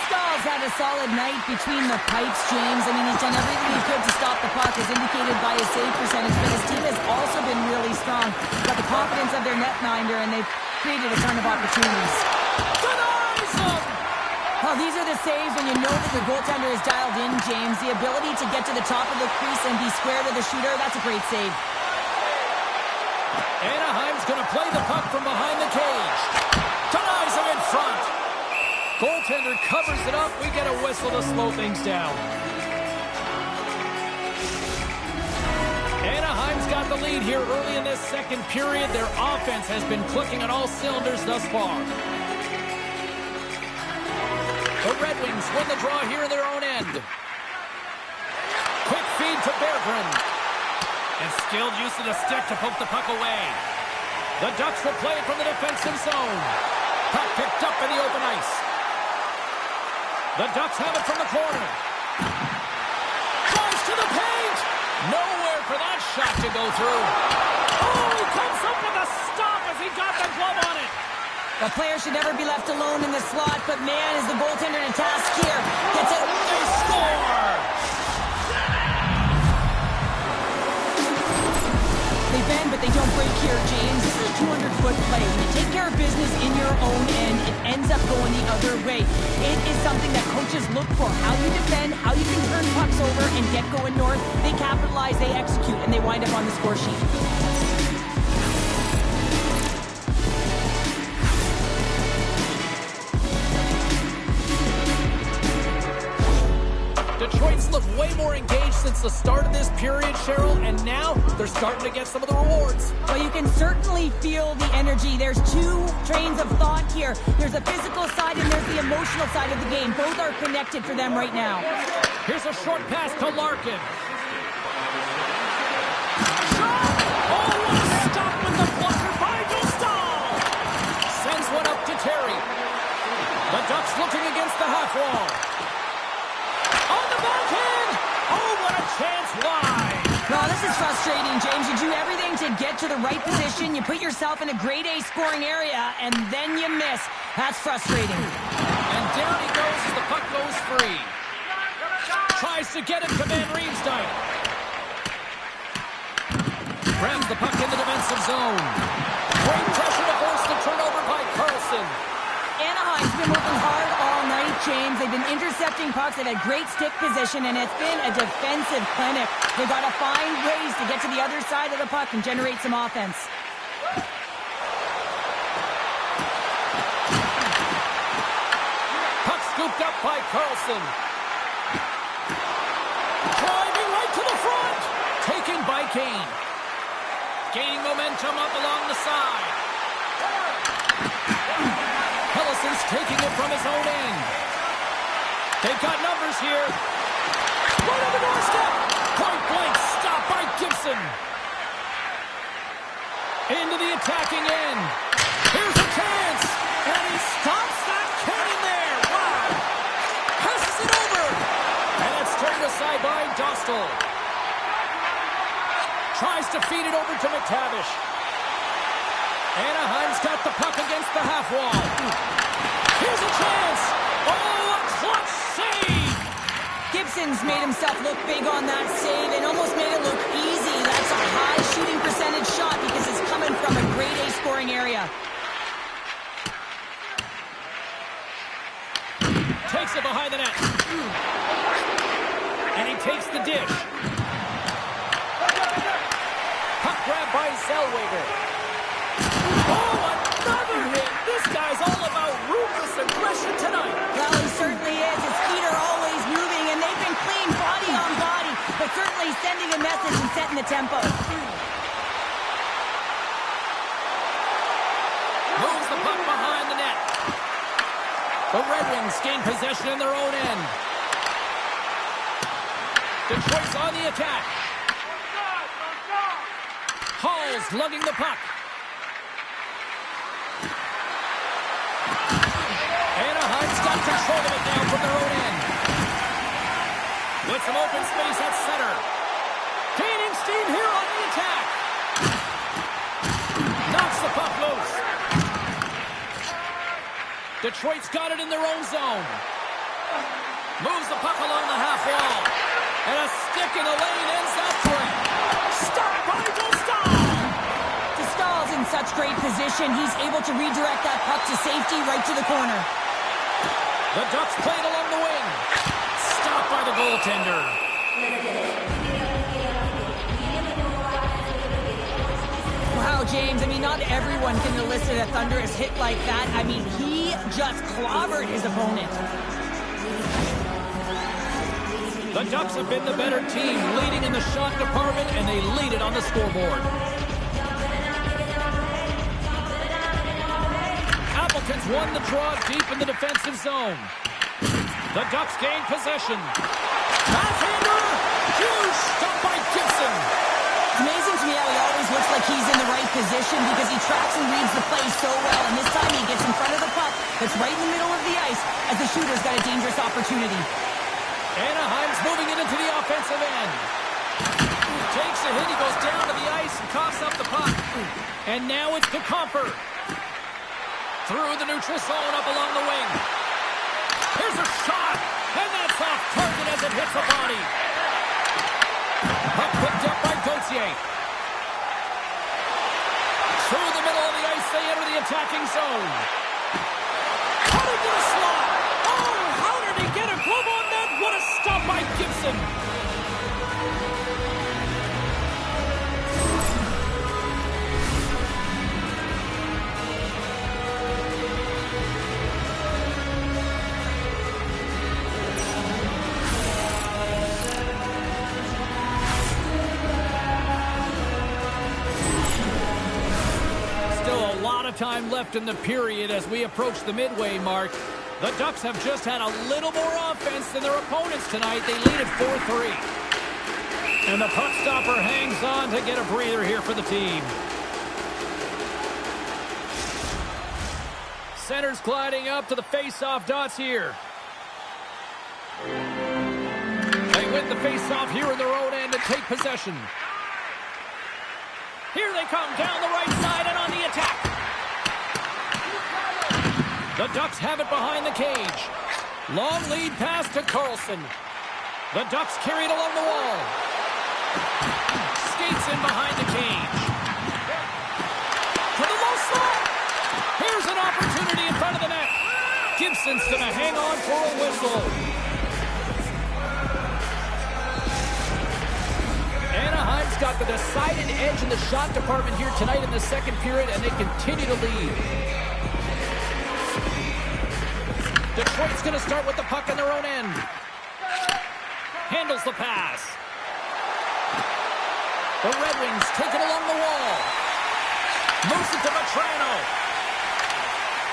Stahl's had a solid night between the pipes, James. I mean, he's done everything he could to stop the puck, as indicated by his save percentage. But his team has also been really strong. Got the confidence of their netminder, and they've created a ton of opportunities. Denies him! Well, these are the saves when you know that the goaltender is dialed in, James. The ability to get to the top of the crease and be square to the shooter, that's a great save. Anaheim's going to play the puck from behind the cage. Denies him in front. Goaltender covers it up. We get a whistle to slow things down. Anaheim's got the lead here early in this second period. Their offense has been clicking on all cylinders thus far. The Red Wings win the draw here in their own end. Quick feed to Berggren. And skilled use of the stick to poke the puck away. The Ducks will play it from the defensive zone. Puck picked up in the open ice. The Ducks have it from the corner. Tries to the paint. Nowhere for that shot to go through. Oh, he comes up with a stop as he got the glove on it. The player should never be left alone in the slot, but man, is the goaltender to task here. Gets it. They score! They bend, but they don't break here, James. This is a 200-foot play. When you take care of business in your own end, it ends up going the other way. It is something that coaches look for. How you defend, how you can turn pucks over and get going north. They capitalize, they execute, and they wind up on the score sheet. Detroit's looked way more engaged since the start of this period, Cheryl, and now they're starting to get some of the rewards. Well, you can certainly feel the energy. There's two trains of thought here. There's the physical side and there's the emotional side of the game. Both are connected for them right now. Here's a short pass to Larkin. Shot! Oh, what a stop with the blocker by Dostal! Sends one up to Terry. The Ducks looking against the half wall. On the backhand! Oh, what a chance wide! Well, this is frustrating, James. You do everything to get to the right position. You put yourself in a grade A scoring area, and then you miss. That's frustrating. And down he goes as the puck goes free. Tries to get it to Van Riemsdyk. Grabs the puck in the defensive zone. Great pressure to force the turnover by Carlson. Anaheim's been working hard all night, James. They've been intercepting pucks. They've had great stick position, and it's been a defensive clinic. They've got to find ways to get to the other side of the puck and generate some offense. Puck scooped up by Carlson. Driving right to the front. Taken by Kane. Gaining momentum up along the side. Hellison's taking it from his own end. They've got numbers here. Right on the doorstep. Point blank stop by Gibson. Into the attacking end. Here's a chance. And he stops that cannon there. Wow. Passes it over. And it's turned aside by Dostal. Tries to feed it over to McTavish. Anaheim's got the puck against the half wall. Here's a chance. Oh, a clutch save. Gibson's made himself look big on that save and almost made it look easy. That's a high shooting percentage shot because it's coming from a grade A scoring area. Takes it behind the net. And he takes the dish. Puck grab by Zellweger. Oh, another hit! This guy's all about ruthless aggression tonight. Well, he certainly is. His feet are always moving, and they've been clean body on body, but certainly sending a message and setting the tempo. Moves the puck behind the net. The Red Wings gain possession in their own end. Detroit's on the attack. Hall's lugging the puck. control of it now from their own end. With some open space at center. Gaining steam here on the attack. Knocks the puck loose. Detroit's got it in their own zone. Moves the puck along the half wall. And a stick in the lane ends that frame. Stop by Dostal. Dostal's in such great position. He's able to redirect that puck to safety right to the corner. The Ducks played along the wing. Stopped by the goaltender. Wow, James, I mean, not everyone can elicit a thunderous hit like that. I mean, he just clobbered his opponent. The Ducks have been the better team, leading in the shot department, and they lead it on the scoreboard. Appleton's won the draw deep in the defensive zone. The Ducks gain possession. Pathfinder! Huge stop by Gibson. It's amazing to me how he always looks like he's in the right position because he tracks and reads the play so well. And this time he gets in front of the puck that's right in the middle of the ice as the shooter's got a dangerous opportunity. Anaheim's moving it into the offensive end. Takes a hit, he goes down to the ice and coughs up the puck. And now it's DeComper. Through the neutral zone up along the wing. Here's a shot, and that's off target as it hits the body. Puck picked up by Gauthier. Through the middle of the ice, they enter the attacking zone. Cut into the slot. Oh, how did he get a glove on that? What a stop by Gibson. Time left in the period as we approach the midway mark. The Ducks have just had a little more offense than their opponents tonight. They lead at 4-3. And the puck stopper hangs on to get a breather here for the team. Center's gliding up to the face-off dots here. They win the face-off here in their own end and take possession. Here they come down the right side and on the attack. The Ducks have it behind the cage. Long lead pass to Carlson. The Ducks carry it along the wall. Skates in behind the cage. To the low slot. Here's an opportunity in front of the net. Gibson's going to hang on for a whistle. Anaheim's got the decided edge in the shot department here tonight in the second period, and they continue to lead. Detroit's going to start with the puck in their own end. Handles the pass. The Red Wings take it along the wall. Moves it to Vetrano.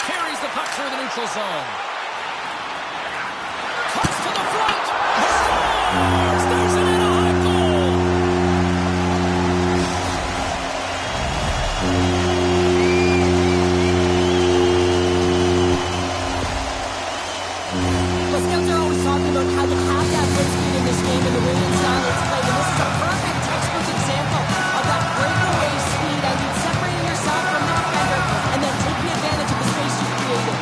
Carries the puck through the neutral zone. Cuts to the front. Scores! There's an Anaheim goal! The scouts are always talking about how you have that blitzkrieg in this game and the way in style it's played. And this is a perfect textbook example of that breakaway speed and you separating yourself from the defender and then taking advantage of the space you've created.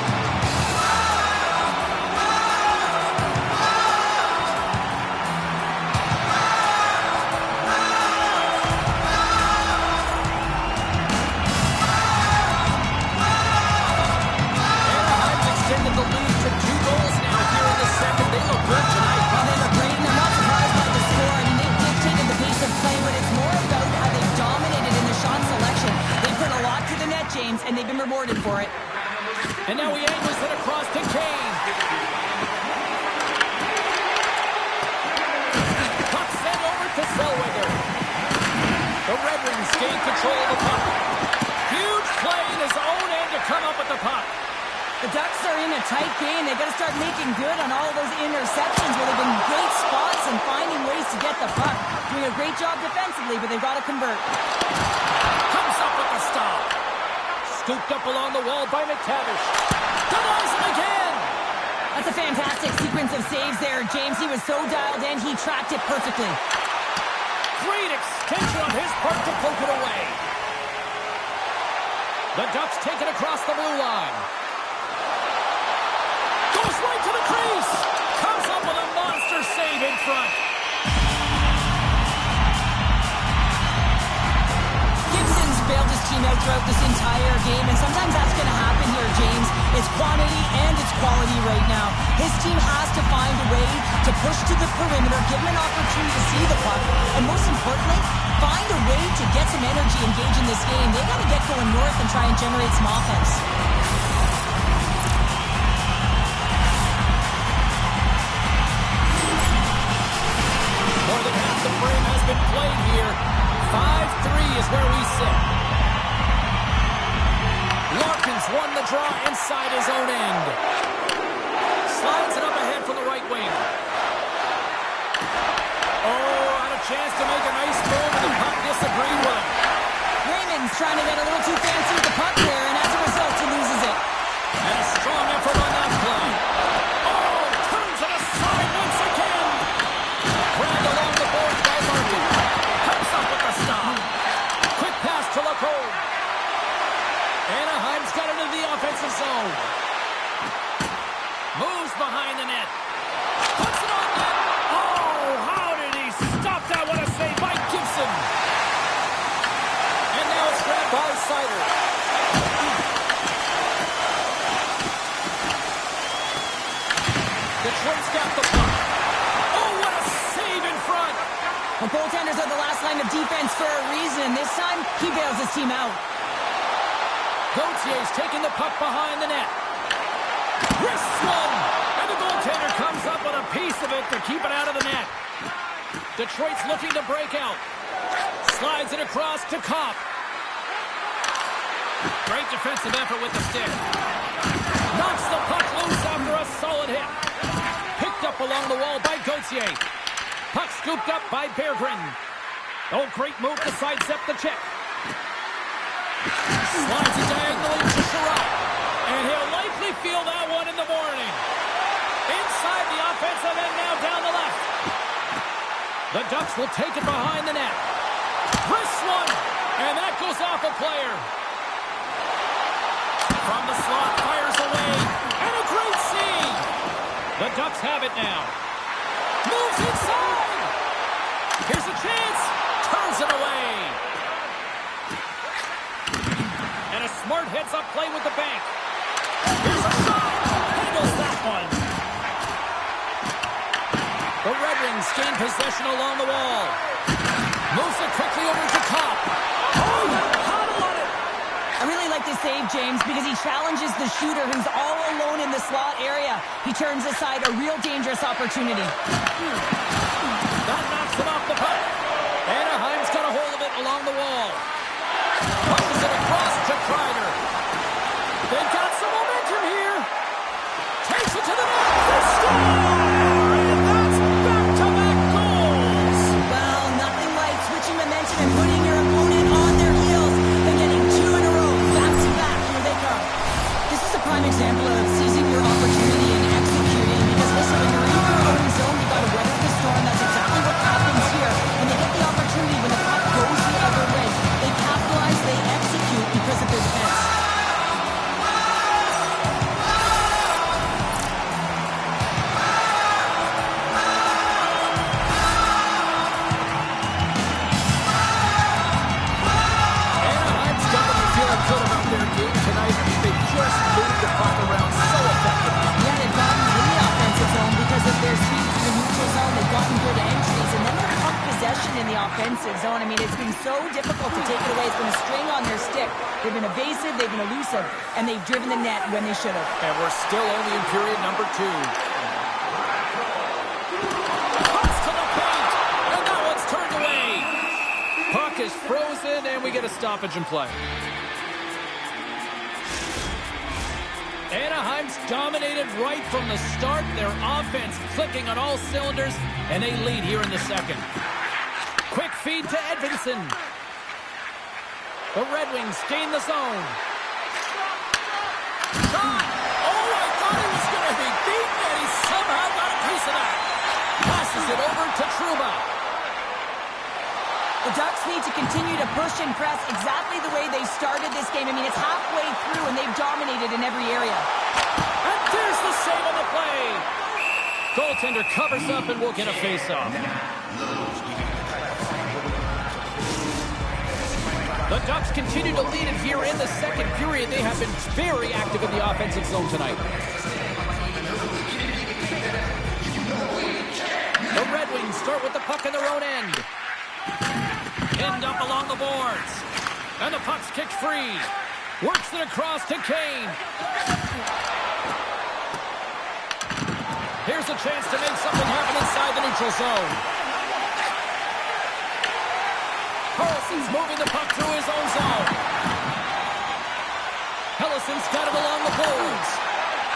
Anaheim's extended the lead to 2 goals now here in the second. They look good tonight. Well, they look great, and I'm not surprised by the score. I mean, they've dictated the pace of play, but it's more about how they've dominated in the shot selection. They put a lot to the net, James, and they've been rewarded for it. And now he angles it across to Kane. Puck sent over to Zellweger. The Red Wings gain control of the puck. Huge play in his own end to come up with the puck. The Ducks are in a tight game. They've got to start making good on all of those interceptions where they've been great spots and finding ways to get the puck. Doing a great job defensively, but they've got to convert. Comes up with the stop. Scooped up along the wall by McTavish. Denies him again. That's defensive saves there, James. He was so dialed in, he tracked it perfectly. Great extension on his part to poke it away. The Ducks take it across the blue line. Goes right to the crease. Comes up with a monster save in front. Gibson's bailed his team out throughout this entire game, and sometimes that's going to happen here, James. It's quantity and it's quality right now. His team has to find a way to push to the perimeter, give him an opportunity to see the puck, and most importantly, find a way to get some energy engaged in this game. They got to get going north and try and generate some offense. More than half the frame has been played here. 5-3 is where we sit. Larkins won the draw inside his own end. Slides it up ahead from the right wing. Oh, had a chance to make a nice move, and the puck disagreed with him. Raymond's trying to get a little too fancy with the puck there, and as a result, he loses it. And a strong effort on that play. Oh, turns it aside once again. Grabbed along the boards by Larkin. Comes up with the stop. Quick pass to Lacombe. Anaheim's got it into the offensive zone. Moves behind the net. Puts it on net. Oh, how did he stop that? What a save by Gibson. And now it's grabbed by Sider. Detroit's got the puck. Oh, what a save in front. The goaltenders are the last line of defense for a reason. This time, he bails his team out. Gautier's taking the puck behind the net. Wrists one, and the goaltender comes up with a piece of it to keep it out of the net. Detroit's looking to break out. Slides it across to Kopp. Great defensive effort with the stick. Knocks the puck loose after a solid hit. Picked up along the wall by Gauthier. Puck scooped up by Berggren. Oh, great move to sidestep the check. Slides it diagonally to Sherrod. And he'll likely feel that one in the morning. Inside the offensive end now down the left. The Ducks will take it behind the net. Wrists one. And that goes off a player. From the slot, fires away. And a great save. The Ducks have it now. Moves inside. Here's a chance. Turns it away. And a smart heads-up play with the bank. Here's a shot. Handles that one. The Red Wings gain possession along the wall. Moves it quickly over to Kopp. Oh, Huddle on it. I really like this save, James, because he challenges the shooter who's all alone in the slot area. He turns aside a real dangerous opportunity. That knocks him off the puck. Anaheim's got a hold of it along the wall. Pushes it across to Kreider. They've got some momentum here. Takes it to the net. They score! And that's back-to-back goals. Well, nothing like switching momentum and putting your opponent on their heels and getting two in a row, back-to-back. Here they come. This is a prime example of seizing your opportunity and executing, because listen, when you're in your own zone, you got to weather the storm. That's exactly what happens here. When they get the opportunity, when the puck goes the other way, they capitalize, they execute because of their defense. Anaheim's got to be feeling good about their game tonight. I mean, they just moved the puck around so effectively. Yeah, they've gotten in the offensive zone because of their speed to the neutral zone. They've gotten good entries, and then their puck possession in the offensive zone. I mean, it's been so difficult to take it away. It's been a string on their stick. They've been evasive, they've been elusive, and they've driven the net when they should have. And we're still only in period number 2. Pucks to the paint, and that one's turned away. Puck is frozen, and we get a stoppage in play. Anaheim's dominated right from the start. Their offense clicking on all cylinders, and they lead here in the second. Quick feed to Edvinsson. The Red Wings gain the zone. Shot! Oh, I thought he was going to be beaten, and he somehow got it push and press exactly the way they started this game. I mean, it's halfway through, and they've dominated in every area. And there's the save on the play. Goaltender covers up and will get a face-off. The Ducks continue to lead it here in the second period. They have been very active in the offensive zone tonight. The Red Wings start with the puck in their own end. Pinned up along the boards. And the puck's kicked free. Works it across to Kane. Here's a chance to make something happen inside the neutral zone. Carlson's moving the puck through his own zone. Hellison's got it along the boards.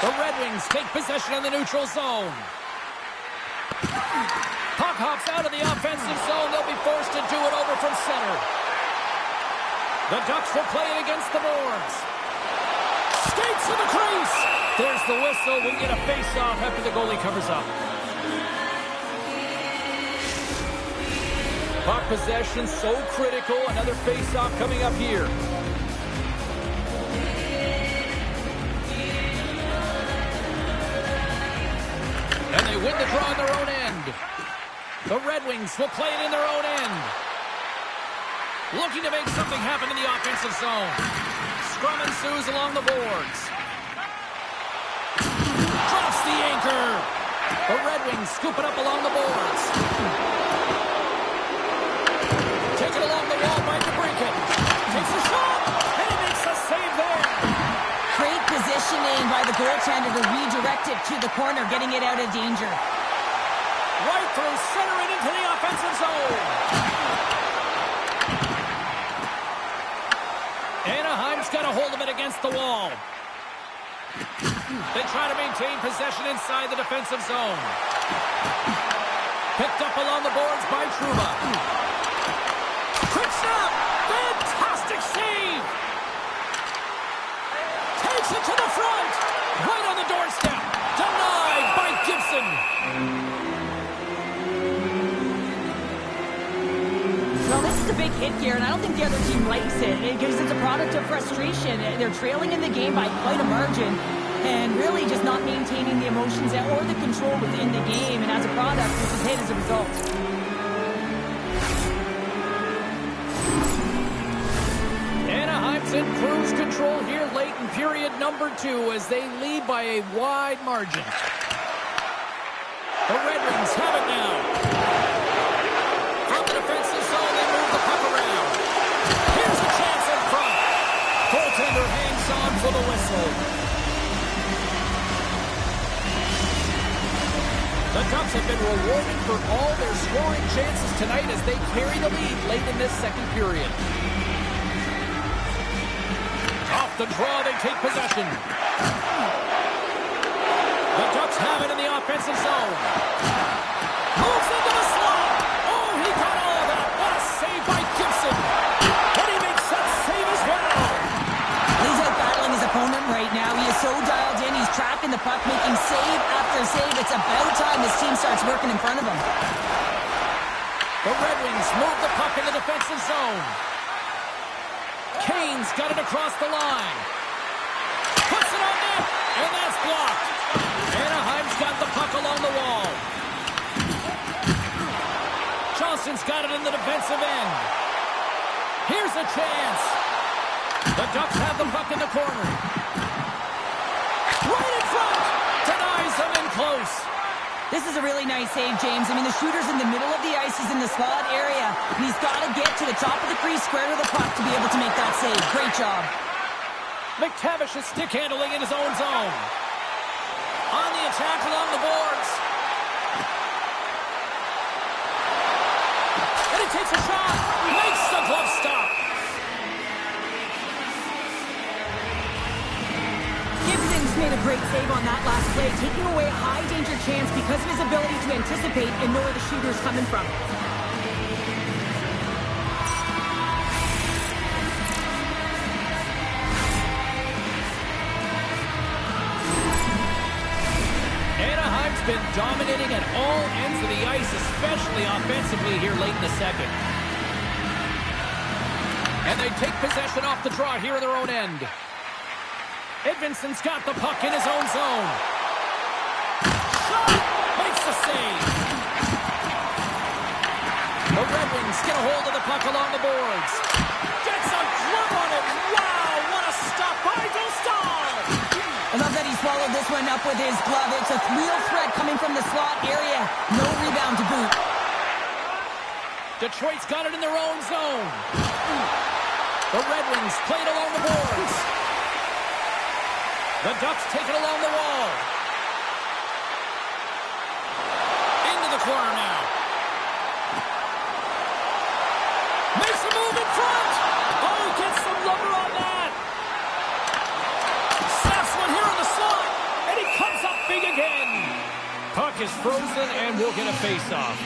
The Red Wings take possession in the neutral zone. Puck hops out of the offensive zone. They'll be forced to do it over from center. The Ducks will play it against the boards. Skates to the crease. There's the whistle. We get a face-off after the goalie covers up. Puck possession so critical. Another face-off coming up here. And they win the draw on their own end. The Red Wings will play it in their own end. Looking to make something happen in the offensive zone. Scrum ensues along the boards. Drops the anchor. The Red Wings scoop it up along the boards. Take it along the wall by DeBrincat. Takes a shot, and he makes a save there. Great positioning by the goaltender to redirect it to the corner, getting it out of danger. Right through center and into the offensive zone. Anaheim's got a hold of it against the wall. They try to maintain possession inside the defensive zone. Picked up along the boards by Trouba. Quick snap! Fantastic save! Takes it to the front! Right on the doorstep! Denied by Gibson! Well, this is a big hit here, and I don't think the other team likes it because it's a product of frustration. They're trailing in the game by quite a margin and really just not maintaining the emotions or the control within the game, and as a product, this is hit as a result. Anaheim's in cruise control here late in period number 2 as they lead by a wide margin. The Red Wings have it now. From the defensive zone, they move the puck around. Here's a chance in front. Goaltender hangs on for the whistle. The Ducks have been rewarded for all their scoring chances tonight as they carry the lead late in this second period. Off the draw, they take possession. The Ducks have it in the offensive zone. Moves into the slot. Oh, he got all of that. What a save by Gibson. And he makes that save as well. He's out battling his opponent right now. He is so dialed in. He's tracking the puck, making save after save. It's about time his team starts working in front of him. The Red Wings move the puck in the defensive zone. Kane's got it across the line. Puts it on net, and that's blocked. Anaheim's got the puck along the wall. Johnson's got it in the defensive end. Here's a chance. The Ducks have the puck in the corner. Right in front. Denies them in close. This is a really nice save, James. I mean, the shooter's in the middle of the ice. He's in the slot area. And he's got to get to the top of the crease, square to the puck to be able to make that save. Great job. McTavish is stick handling in his own zone. On the attack along the boards. And he takes a shot. Makes the glove stop. Gibson's made a great save on that last play, taking away a high-danger chance because of his ability to anticipate and know where the shooter is coming from. Anaheim's been dominating at all ends of the ice, especially offensively here late in the second. And they take possession off the draw here in their own end. Edvinson's got the puck in his own zone. Shot! Makes the save. The Red Wings get a hold of the puck along the boards. Gets a glove on it. Wow, what a stop by Dostal! I love that he swallowed this one up with his glove. It's a real threat coming from the slot area. No rebound to boot. Detroit's got it in their own zone. The Red Wings play it along the boards. The Ducks take it along the wall. Into the corner now. Makes a move in front. Oh, gets some lumber on that. Snaps one here in the slot. And he comes up big again. Puck is frozen and we'll get a face-off.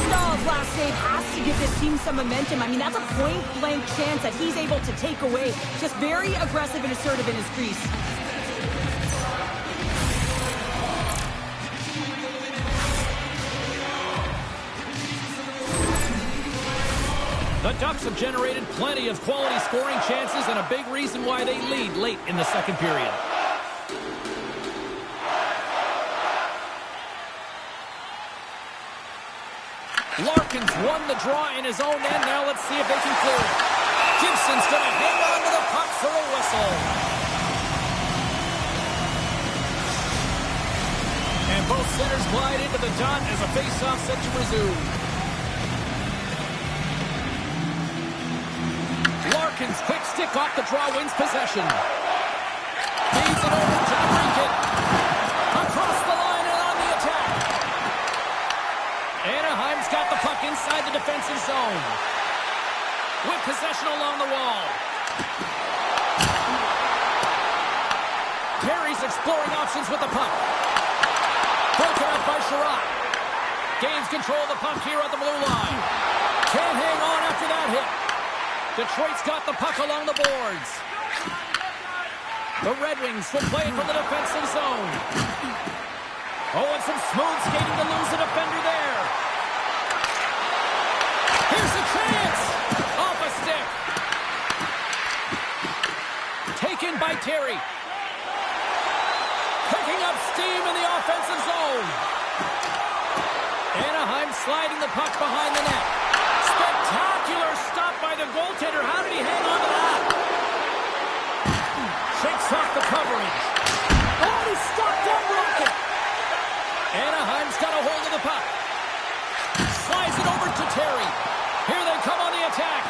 Stahl's last save has to give this team some momentum. I mean, that's a point-blank chance that he's able to take away. Just very aggressive and assertive in his crease. The Ducks have generated plenty of quality scoring chances and a big reason why they lead late in the second period. Larkin's won the draw in his own end. Now let's see if they can clear it. Gibson's going to hang on to the puck for a whistle. And both centers glide into the dot as a face-off set to resume. Larkin's quick stick off the draw wins possession. Feeds it over to Dragant. Across the line and on the attack. Anaheim's got the puck inside the defensive zone. With possession along the wall. Terry's exploring options with the puck. Broken up by Sherratt. Gains control of the puck here at the blue line. Can't hang on after that hit. Detroit's got the puck along the boards. The Red Wings will play it from the defensive zone. Oh, and some smooth skating to lose a defender there. Here's a chance. Off a stick. Taken by Terry. Picking up steam in the offensive zone. Anaheim sliding the puck behind the net. Spectacular stop by the goaltender. How did he hang on to that? Shakes off the coverage. Oh, he stopped that rocket. Anaheim's got a hold of the puck. Slides it over to Terry. Here they come on the attack.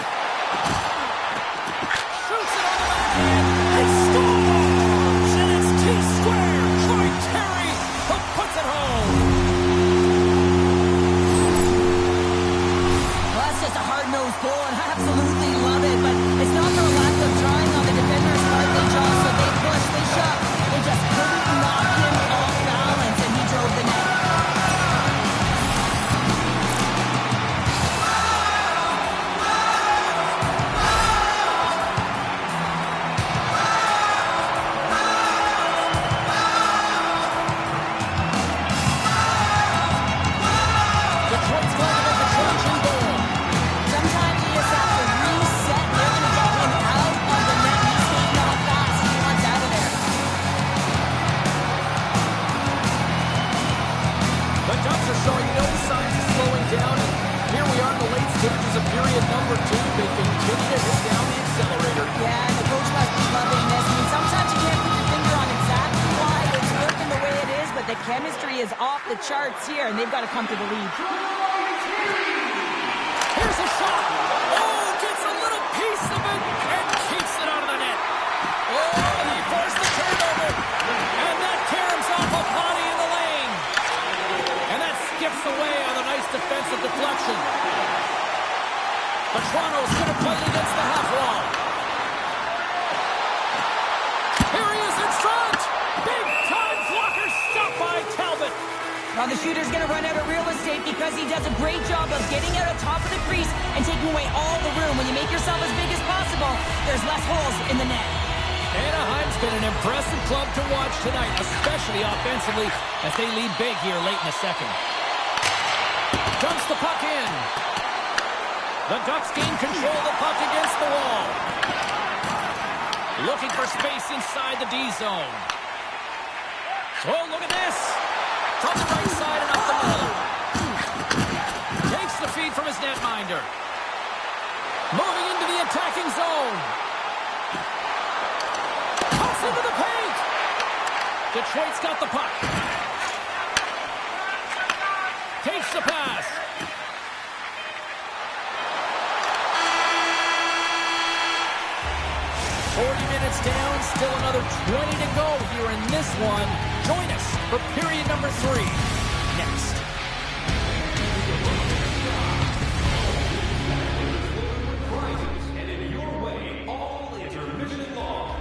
Shoots it on the backhand. He scores! And it's T-square. Troy Terry who puts it home. Well, that's just a hard-nosed goal, and I absolutely love it, but it's not for a lack of trying on the defender's part. They jostled, they pushed, they shoved. They just couldn't knock him off balance, and he drove the net. Detroit's going to make a change in goal. Sometimes you just have to reset. They're going to get him out of the net. He's skating off fast. He wants out of there. The Ducks are showing no signs of slowing down, and here we are in the late stages of period number 2. They continue to hit down the accelerator. Yeah, and the coach must be loving this. I mean, sometimes you can't put your finger on exactly why it's working the way it is, but the chemistry is off the charts here, and they've got to come to the lead. Here's a shot. Oh, gets a little piece of it and keeps it out of the net. Oh, he forced the turnover, and that caroms off a body in the lane. And that skips away on a nice defensive deflection. But Toronto's going to play it against the half wall. Here he is in front. Big time blocker stop by Talbot. Well, the shooter's going to run out of real estate because he does a great job of getting out on top of the crease and taking away all the room. When you make yourself as big as possible, there's less holes in the net. Anaheim's been an impressive club to watch tonight, especially offensively, as they lead big here late in the second. Dumps the puck in. The Ducks gain control of the puck against the wall. Looking for space inside the D zone. Oh, look at this. From the right side and up the middle. Takes the feed from his netminder. Moving into the attacking zone. Pucks into the paint. Detroit's got the puck. Takes the pass. Down, still another 20 to go here in this one. Join us for period number 3 next. Headed your way all intermission long.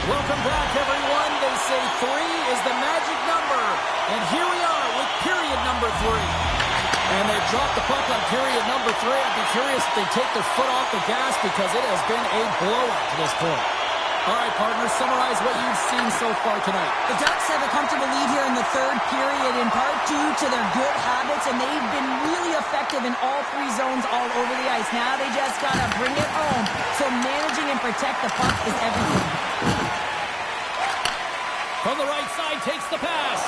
Welcome back, everyone. They say 3 is the magic number. And here we are with period number 3. And they've dropped the puck on period number 3. I'd be curious if they take their foot off the gas because it has been a blowout to this point. All right, partner, summarize what you've seen so far tonight. The Ducks have a comfortable lead here in the third period, in part due to their good habits, and they've been really effective in all three zones all over the ice. Now they just got to bring it home. So managing and protect the puck is everything. From the right side, takes the pass.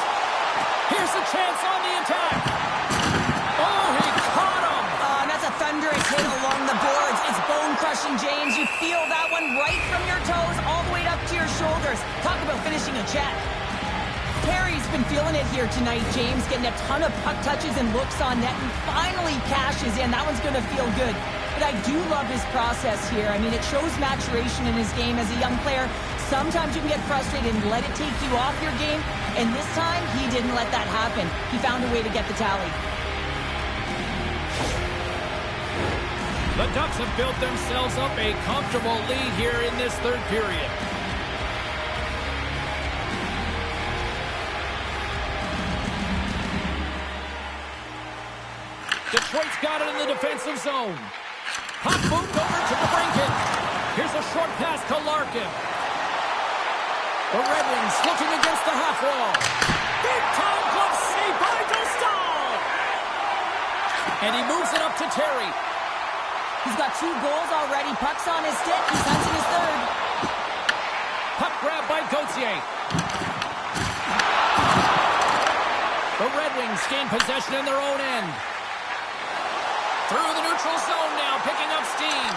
Here's a chance on the attack. Oh, he caught him. That's a thunderous hit along the boards. It's bone-crushing, James. You feel that one right from your toes all the way up to your shoulders. Talk about finishing a check. Perry's been feeling it here tonight, James, getting a ton of puck touches and looks on net, and finally cashes in. That one's going to feel good. But I do love his process here. I mean, it shows maturation in his game as a young player. Sometimes you can get frustrated and let it take you off your game, and this time, he didn't let that happen. He found a way to get the tally. The Ducks have built themselves up a comfortable lead here in this third period. Detroit's got it in the defensive zone. Puck moved over to Dragant. Here's a short pass to Larkin. The Red Wings looking against the half wall. Big time glove save by Dostal. And he moves it up to Terry. He's got 2 goals already. Puck's on his stick. He's hunting his third. Puck grab by Gauthier. The Red Wings gain possession in their own end. Through the neutral zone now, picking up steam.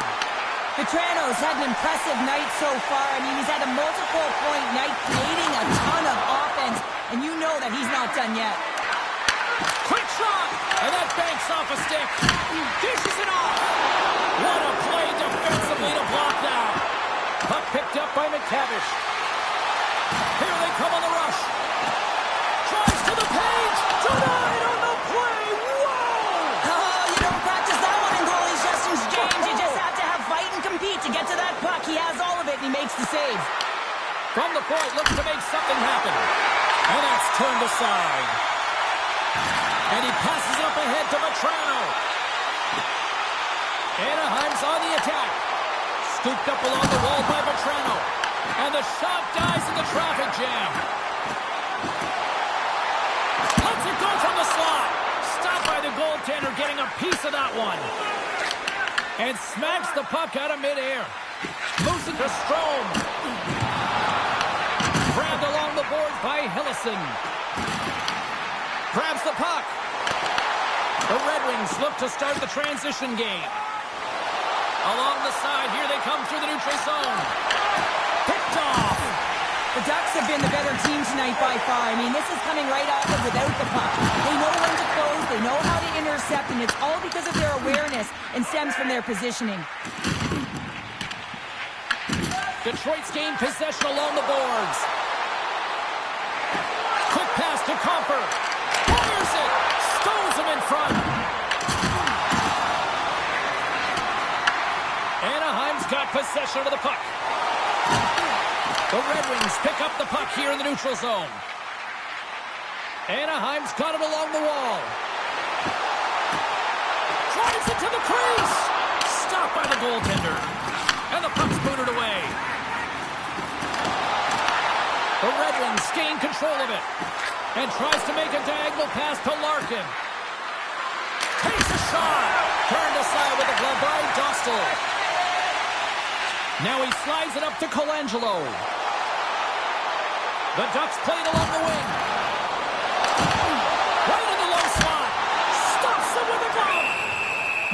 Petrano's had an impressive night so far. I mean, he's had a multiple-point night, creating a ton of offense, and you know that he's not done yet. Quick shot! And that banks off a stick. Dishes it off. What a play defensively to block that. Puck picked up by McTavish. Here they come on the rush. Drives to the page. Denied on the play. Whoa! Oh, you don't practice that one in goalie sessions, James. You just have to have fight and compete to get to that puck. He has all of it, and he makes the save. From the point, looks to make something happen. And that's turned aside. And he passes it up ahead to Vetrano. Anaheim's on the attack. Scooped up along the wall by Vetrano. And the shot dies in the traffic jam. Lets it go from the slot. Stopped by the goaltender, getting a piece of that one. And smacks the puck out of midair. Moves it to Strome. Grabbed along the boards by Hillison. Grabs the puck. The Red Wings look to start the transition game. Along the side, here they come through the neutral zone. Picked off. The Ducks have been the better team tonight by far. I mean, this is coming right off of without the puck. They know when to close, they know how to intercept, and it's all because of their awareness and stems from their positioning. Detroit's gained possession along the boards. Quick pass to Comfer. Fires it. Stones him in front. Anaheim's got possession of the puck. The Red Wings pick up the puck here in the neutral zone. Anaheim's got it along the wall. Drives it to the crease. Stopped by the goaltender. And the puck's booted away. The Red Wings gain control of it. And tries to make a diagonal pass to Larkin. Takes a shot. Turned aside with a glove by Dostal. Now he slides it up to Colangelo. The Ducks play it along the wing. Right in the low slot. Stops him with a glove.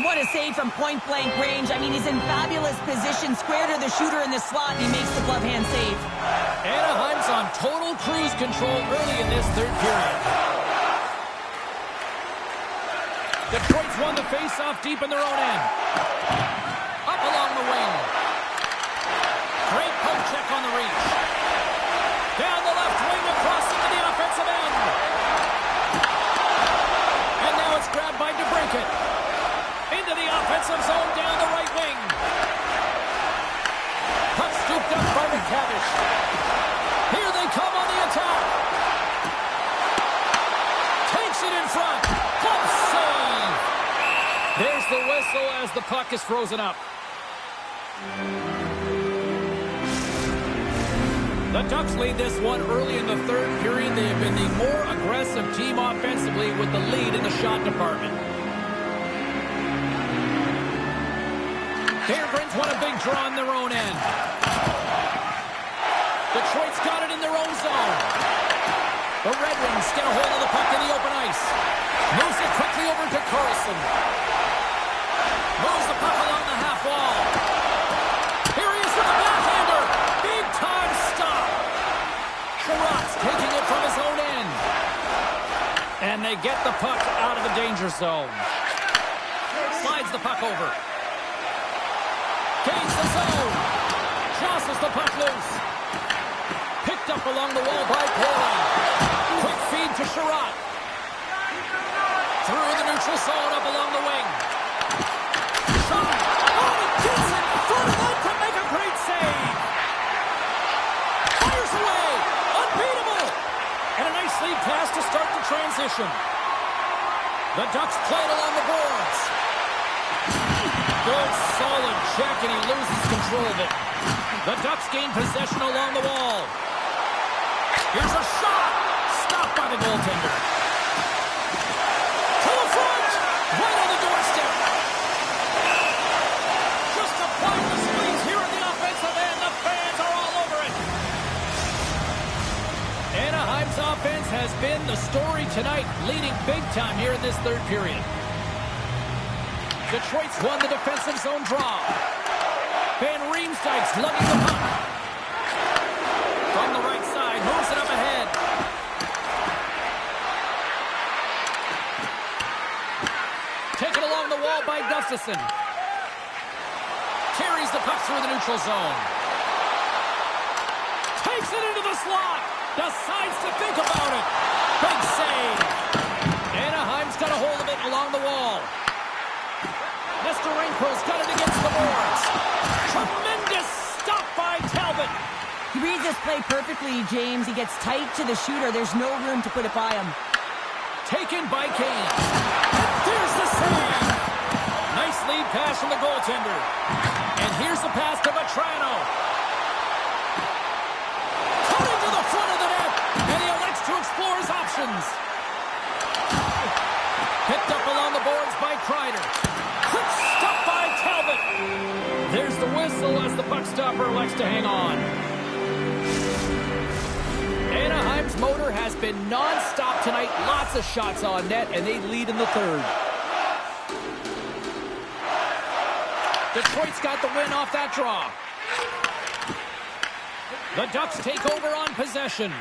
What a save from point-blank range. I mean, he's in fabulous position, square to the shooter in the slot, and he makes the glove hand save. Anaheim's on total cruise control early in this third period. Detroit's won the face-off deep in their own end. Up along the wing. Great poke check on the reach. Down the left wing across into the offensive end. And now it's grabbed by DeBrincat. Into the offensive zone down the right wing. Puck scooped up by McTavish. Here they come on the attack. Takes it in front. Glove save. There's the whistle as the puck is frozen up. The Ducks lead this one early in the third period. They have been the more aggressive team offensively with the lead in the shot department. Dragant316 won a big draw on their own end. Detroit's got it in their own zone. The Red Wings get a hold of the puck in the open ice. Moves it quickly over to Carlson. Moves the puck along the half wall. Here he is with the backhander. Big time stop. Sherratt's taking it from his own end. And they get the puck out of the danger zone. Slides the puck over. Gains the zone. Jostles the puck loose. Picked up along the wall by Poland. Quick feed to Sherratt. Through the neutral zone up along the wing. Shot. Oh, he gets it in front of that to make a great save. Fires away. Unbeatable. And a nice lead pass to start the transition. The Ducks play it along the boards. Good, solid check, and he loses control of it. The Ducks gain possession along the wall. Here's a shot. Stopped by the goaltender. To the front. Right on the doorstep. Just applying the squeeze here at the offensive end. The fans are all over it. Anaheim's offense has been the story tonight, leading big time here in this third period. Detroit's won the defensive zone draw. Van Riemsdyk's lugging the puck. From the right side, moves it up ahead. Taken along the wall by Gustafsson. Carries the puck through the neutral zone. Takes it into the slot. Decides to think about it. Big save. Anaheim's got a hold of it along the wall. Nestorenko's got it against the boards. Tremendous stop by Talbot. He reads this play perfectly, James. He gets tight to the shooter. There's no room to put it by him. Taken by Kane. There's the save. Nice lead pass from the goaltender. And here's the pass to Vatrano. Cutting to the front of the net. And he elects to explore his options. Picked up along the boards by Kreider. Quick stop by Talbot. There's the whistle as the puck stopper elects to hang on. Anaheim's motor has been non-stop tonight. Lots of shots on net, and they lead in the third. Detroit's got the win off that draw. The Ducks take over on possession.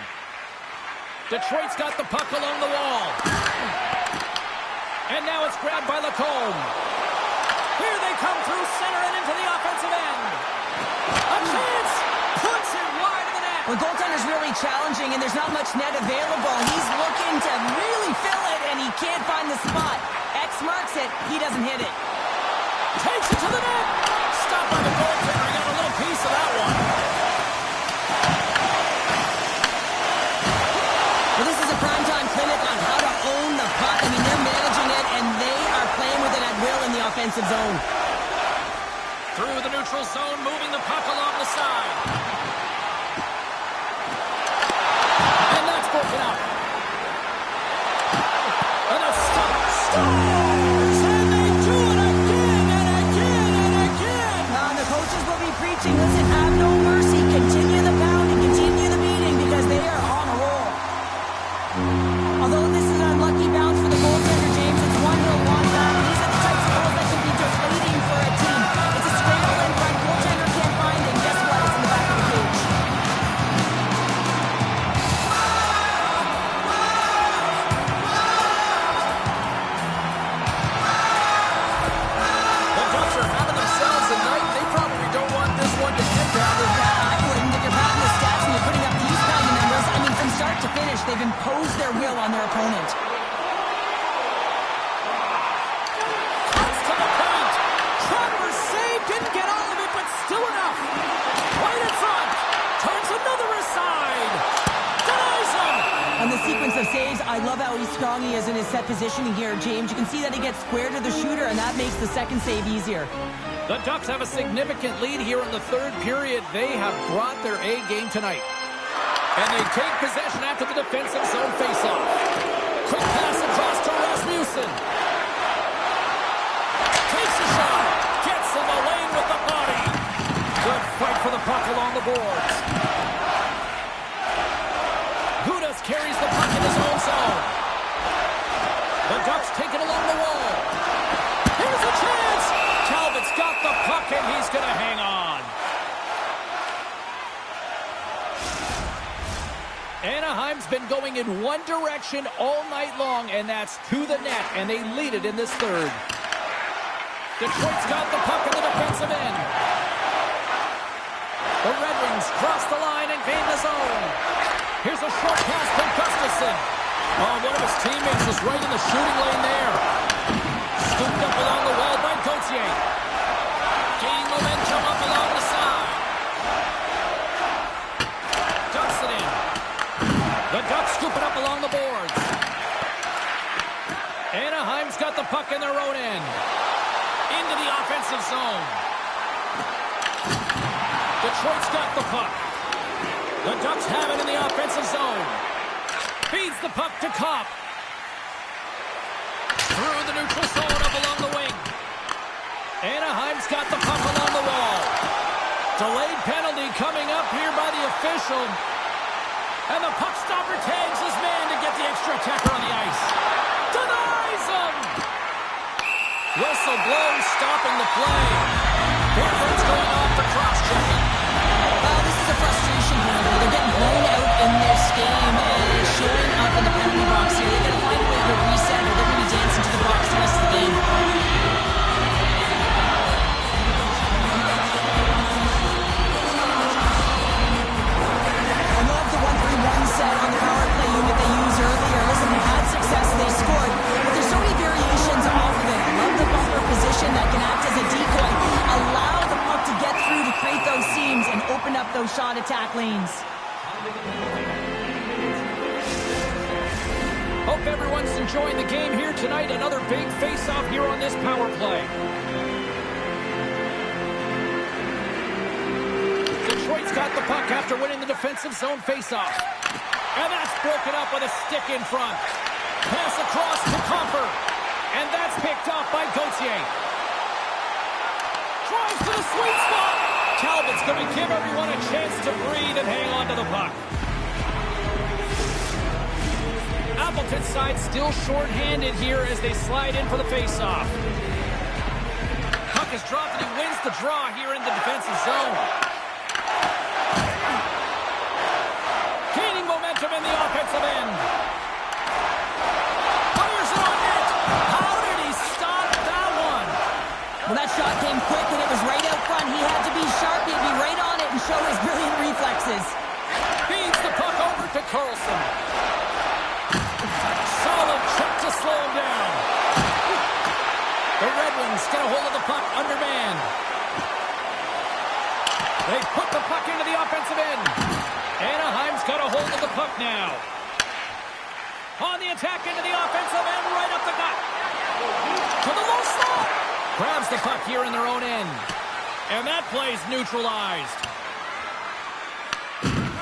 Detroit's got the puck along the wall. And now it's grabbed by Lacombe. Here they come through center and into the offensive end. A chance! Puts it wide of the net. The goaltender's really challenging, and there's not much net available. He's looking to really fill it, and he can't find the spot. X marks it. He doesn't hit it. Takes it to the net. Stopped by the goaltender. He got a little piece of that one. Well, this is a primetime clinic on how to own the puck. I mean, they're managing it, and they are playing with it at will in the offensive zone. Through the neutral zone, moving the puck along the side. And that's broken up. And a stop. Stars! And they do it again and again and again. The coaches will be preaching, listen, have no mercy. Continue the pounding, continue the beating, because they are on a roll. Although this is an unlucky bounce for the goaltender, James, it's one he'll want back. These are the types of goals that can be deflating for a team. It's a scramble in front, goaltender can't find it. Guess what? It's in the back of the cage. The Ducks are having themselves a night. They probably don't want this one to end down. I wouldn't. If you're batting the stats and you're putting up these kind of numbers, I mean, from start to finish, they've imposed their will on their opponent. Cuts to the paint. Travers saved, didn't get all of it, but still enough. Right in front. Turns another aside. Denies him. On the sequence of saves, I love how strong he is in his set positioning here, James. You can see that he gets square to the shooter, and that makes the second save easier. The Ducks have a significant lead here in the third period. They have brought their A game tonight. And they take possession after the defensive zone faceoff. Quick pass across to Rasmussen. Takes a shot. Gets in the lane with the body. Good fight for the puck along the boards. Gudas carries the puck in his own zone. The Ducks take it along the wall. Here's a chance. Talbot's got the puck, and he's going to hang on. Anaheim's been going in one direction all night long, and that's to the net, and they lead it in this third. Detroit's got the puck in the defensive end. The Red Wings cross the line and gain the zone. Here's a short pass from Gustafsson. Oh, one of his teammates was right in the shooting lane there. Scooped up along the wall by Gauthier. Gaining momentum up along the side. Dumps it in. The Ducks scoop it up along the boards. Anaheim's got the puck in their own end. Into the offensive zone. Detroit's got the puck. The Ducks have it in the offensive zone. Feeds the puck to Kopp. Through the neutral zone up along the wing. Anaheim's got the puck along the wall. Delayed penalty coming up here by the official. And the puck stopper tags his man to get the extra attacker on the ice. Denies him! Whistle blows, stopping the play. Horford's going off the cross-checking. This is a frustration here. They're getting blown out in this game and showing up in the penalty box here. They're going to find a way to reset or they're going to be dancing to the box the rest of the game. I love the 1-3-1 set on the power play unit they used earlier. Listen, they had success, they scored, but there's so many variations off of it. I love the bumper position that can act as a decoy. Allow the puck to get through to create those seams and open up those shot attack lanes. Hope everyone's enjoying the game here tonight. Another big face-off here on this power play. Detroit's got the puck after winning the defensive zone face-off. And that's broken up with a stick in front. Pass across to Comfer. And that's picked up by Gauthier. Drives to the sweet spot. Talbot's going to give everyone a chance to breathe and hang on to the puck. Appleton's side still short-handed here as they slide in for the face-off. Puck is dropped and he wins the draw here in the defensive zone. Gaining momentum in the offensive end. Fires it on net. How did he stop that one? Well, that shot came quick and it was right out front. He had to be sharp. He had to be right on it and show his brilliant reflexes. Feeds the puck over to Carlson. Solid check to slow him down. The Red Wings get a hold of the puck undermanned. They put the puck into the offensive end. Anaheim's got a hold of the puck now. On the attack into the offensive end, right up the gut. To the low slot. Grabs the puck here in their own end. And that play's neutralized.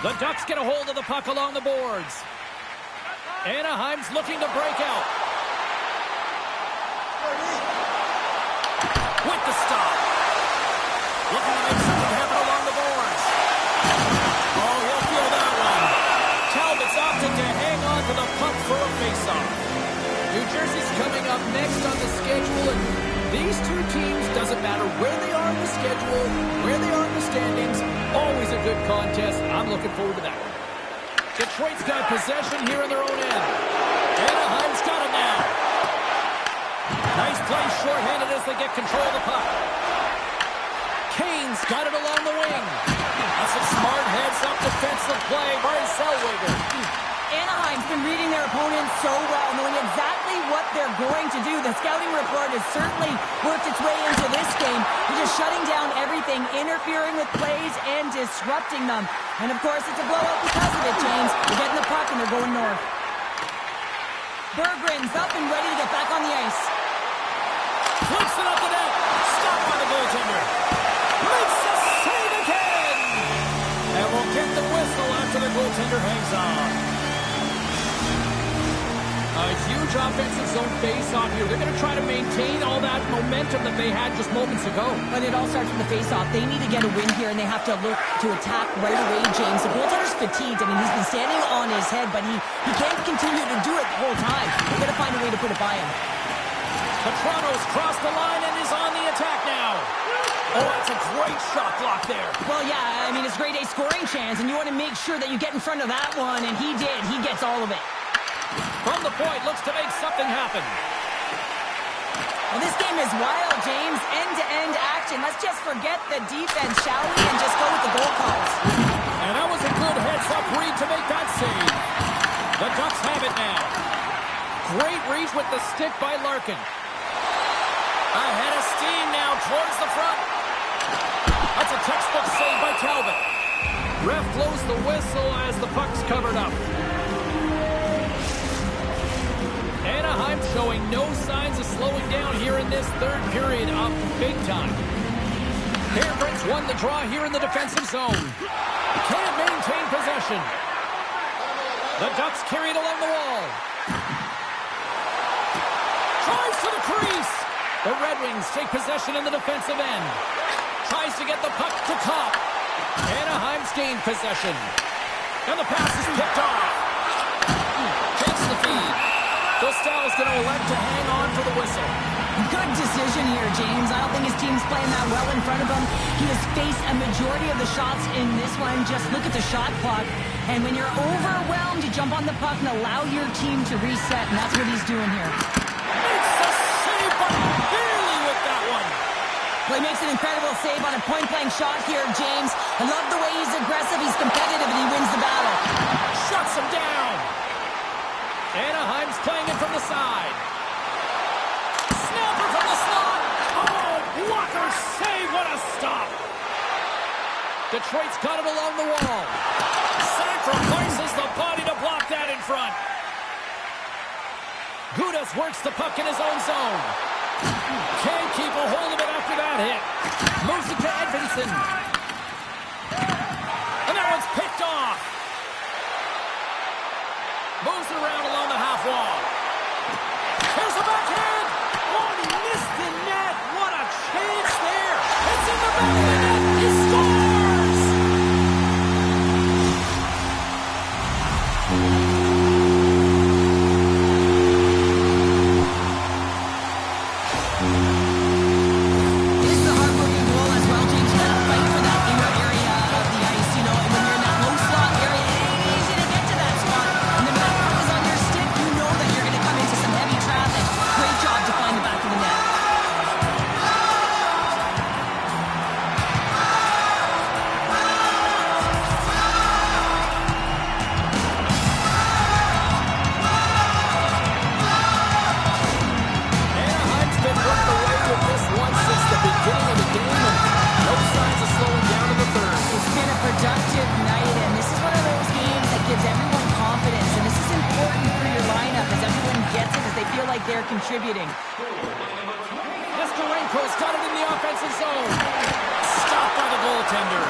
The Ducks get a hold of the puck along the boards. Anaheim's looking to break out. With the stop. Looking to make something happen along the boards. Oh, he'll feel that one. Talbot's opted to hang on to the puck for a faceoff. New Jersey's coming up next on the schedule, and these two teams, doesn't matter where they are in the schedule, where they are in the standings, always a good contest. I'm looking forward to that one. Detroit's got possession here in their own end. Anaheim's got it now. Nice play shorthanded as they get control of the puck. Kane's got it along the wing. That's a smart heads-up defensive play by Zellweger. Anaheim's been reading their opponents so well, knowing exactly what they're going to do. The scouting report has certainly worked its way into this game. They're just shutting down everything, interfering with plays, and disrupting them. And, of course, it's a blowout because of it, James. They're getting the puck, and they're going north. Berggren's up and ready to get back on the ice. Flips it up the net. Stopped by the goaltender. Makes the save again. And we'll get the whistle after the goaltender has huge offensive zone face-off here. They're going to try to maintain all that momentum that they had just moments ago. But it all starts with the face-off. They need to get a win here, and they have to look to attack right away, James. The goaltender's fatigued. I mean, he's been standing on his head, but he can't continue to do it the whole time. They've got to find a way to put it by him. Petrano's crossed the line and is on the attack now. Oh, that's a great shot block there. Well, yeah, I mean, it's a grade A scoring chance, and you want to make sure that you get in front of that one, and he did. He gets all of it. From the point, looks to make something happen. Well, this game is wild, James. End-to-end action. Let's just forget the defense, shall we, and just go with the goal calls. And that was a good heads-up read to make that save. The Ducks have it now. Great reach with the stick by Larkin. Ahead of steam now towards the front. That's a textbook save by Talbot. Ref blows the whistle as the puck's covered up. Anaheim showing no signs of slowing down here in this third period, up big time. Hairbreaks won the draw here in the defensive zone. Can't maintain possession. The Ducks carry it along the wall. Tries to the crease. The Red Wings take possession in the defensive end. Tries to get the puck to Kopp. Anaheim's gained possession. And the pass is picked off. Takes the feed. Dostal's going to elect to hang on for the whistle. Good decision here, James. I don't think his team's playing that well in front of him. He has faced a majority of the shots in this one. Just look at the shot clock. And when you're overwhelmed, you jump on the puck and allow your team to reset, and that's what he's doing here. Makes a save, but barely with that one. Well, he makes an incredible save on a point-blank shot here, James. I love the way he's aggressive, he's competitive, and he wins the battle. Shuts him down. Anaheim's playing it from the side. Snapper from the slot. Oh, blocker save. What a stop. Detroit's got it along the wall. Sacrifices the body to block that in front. Gudas works the puck in his own zone. Can't keep a hold of it after that hit. Moves it to Edvinsson. And that one's picked off. Moves it around along the half wall. Here's the backhand. Oh, he missed the net. What a chance there. It's in the back of the net. He scores! It is a heartbreaking goal as well, James. You gotta fight for that inner area of the ice, you know, and when you're in that low slot area, it ain't easy to get to that spot. And then when that puck is on your stick, you know that you're gonna come into some heavy traffic. Great job to find the back of the net. Anaheim's been running away with this one since the beginning of the game, and no signs of slowing down in the third. It's been a productive night, and this is one of those games that gives everyone confidence, and this is important for your lineup as everyone gets it, as they feel like they're contributing. Nestorenko's got it in the offensive zone. Stopped by the goaltender.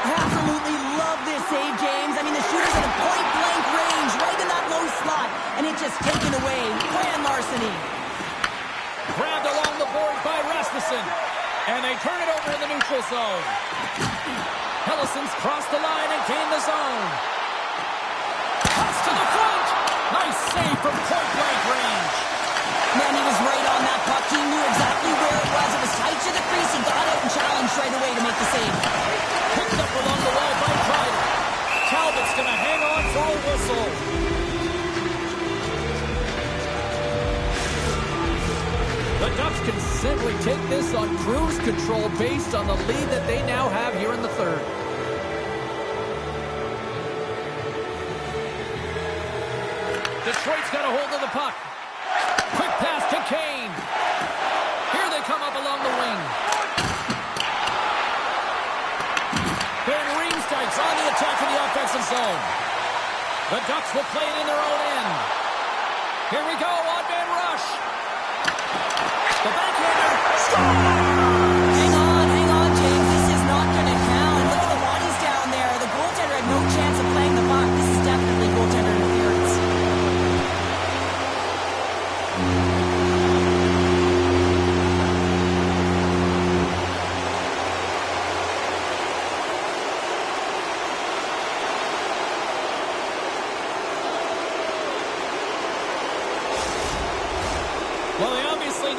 I absolutely love this save, James. I mean, the shooter's at a point-blank range, right in that low slot, and it's just taken away. Grand larceny. Grabbed along the board by Rasmussen. And they turn it over in the neutral zone. Hellison's crossed the line and gained the zone. Pass to the front. Nice save from point-blank range. Man, he was right on that puck. He knew exactly where it was. It was tight to the crease. He got out and challenged right away to make the save. Picked up along the wall by Kreider. Talbot's going to hang on for a whistle. The Ducks can simply take this on cruise control based on the lead that they now have here in the third. Detroit's got a hold of the puck. Quick pass to Kane. Here they come up along the wing. Van Riemsdyk's on the attack in the offensive zone. The Ducks will play it in their own end. Here we go, on-man rush. The backhander. Hang on, James. This is not going to count. Look at the bodies down there. The goaltender had no chance of playing the puck. This is definitely goaltender interference.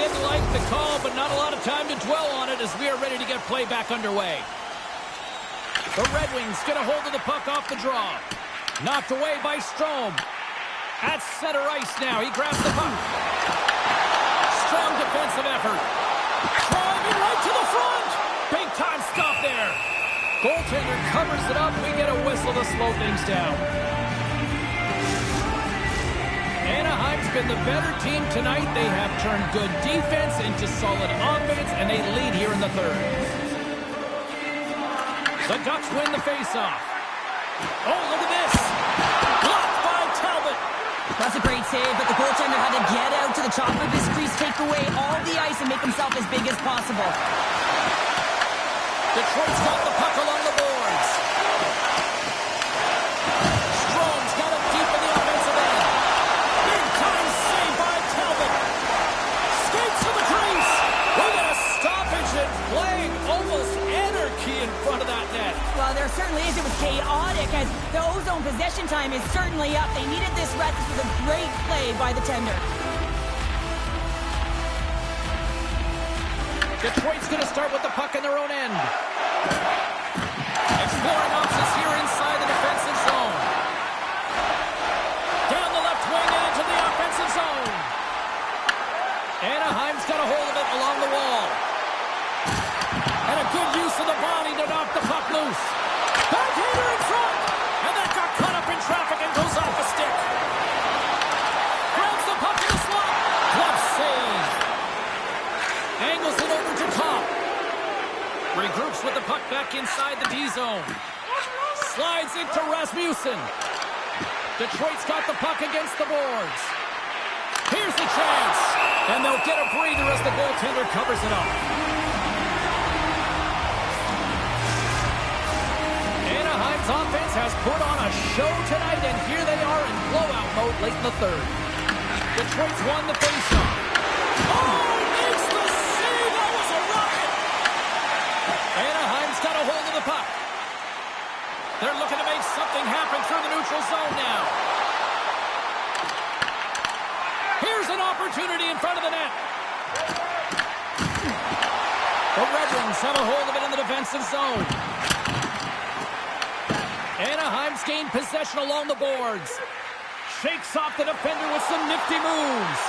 Didn't like the call, but not a lot of time to dwell on it as we are ready to get play back underway. The Red Wings get a hold of the puck off the draw. Knocked away by Strome. At center ice now. He grabs the puck. Strong defensive effort. Driving right to the front. Big time stop there. Goaltender covers it up. We get a whistle to slow things down. Anaheim's been the better team tonight. They have turned good defense into solid offense, and they lead here in the third. The Ducks win the faceoff. Oh, look at this. Blocked by Talbot. That's a great save, but the goaltender had to get out to the top of his crease, take away all the ice, and make himself as big as possible. Detroit's got the puck along the boards. Strome's got it deep in the offensive end. Big time save by Talbot. Skates to the crease. We got a stoppage and playing almost anarchy in front of that net. Well, there certainly is. It was chaotic as the ozone possession time is certainly up. They needed this rest. This was a great play by the tender. Detroit's going to start with the puck in their own end. Exploring options here inside the defensive zone. Down the left wing and into the offensive zone. Anaheim's got a hold of it along the wall. And a good use of the body to knock the puck loose. Backhander in front. And that got caught up in traffic and goes off a stick. Grabs the puck in the slot. Glove save. Angles it over to top. Regroups with the puck back inside the D-zone. Slides it to Rasmussen. Detroit's got the puck against the boards. Here's the chance. And they'll get a breather as the goaltender covers it up. Anaheim's offense has put on a show tonight, and here they are in blowout mode late in the third. Detroit's won the faceoff. Oh! Anaheim's got a hold of the puck. They're looking to make something happen through the neutral zone now. Here's an opportunity in front of the net. The Red Wings have a hold of it in the defensive zone. Anaheim's gained possession along the boards. Shakes off the defender with some nifty moves.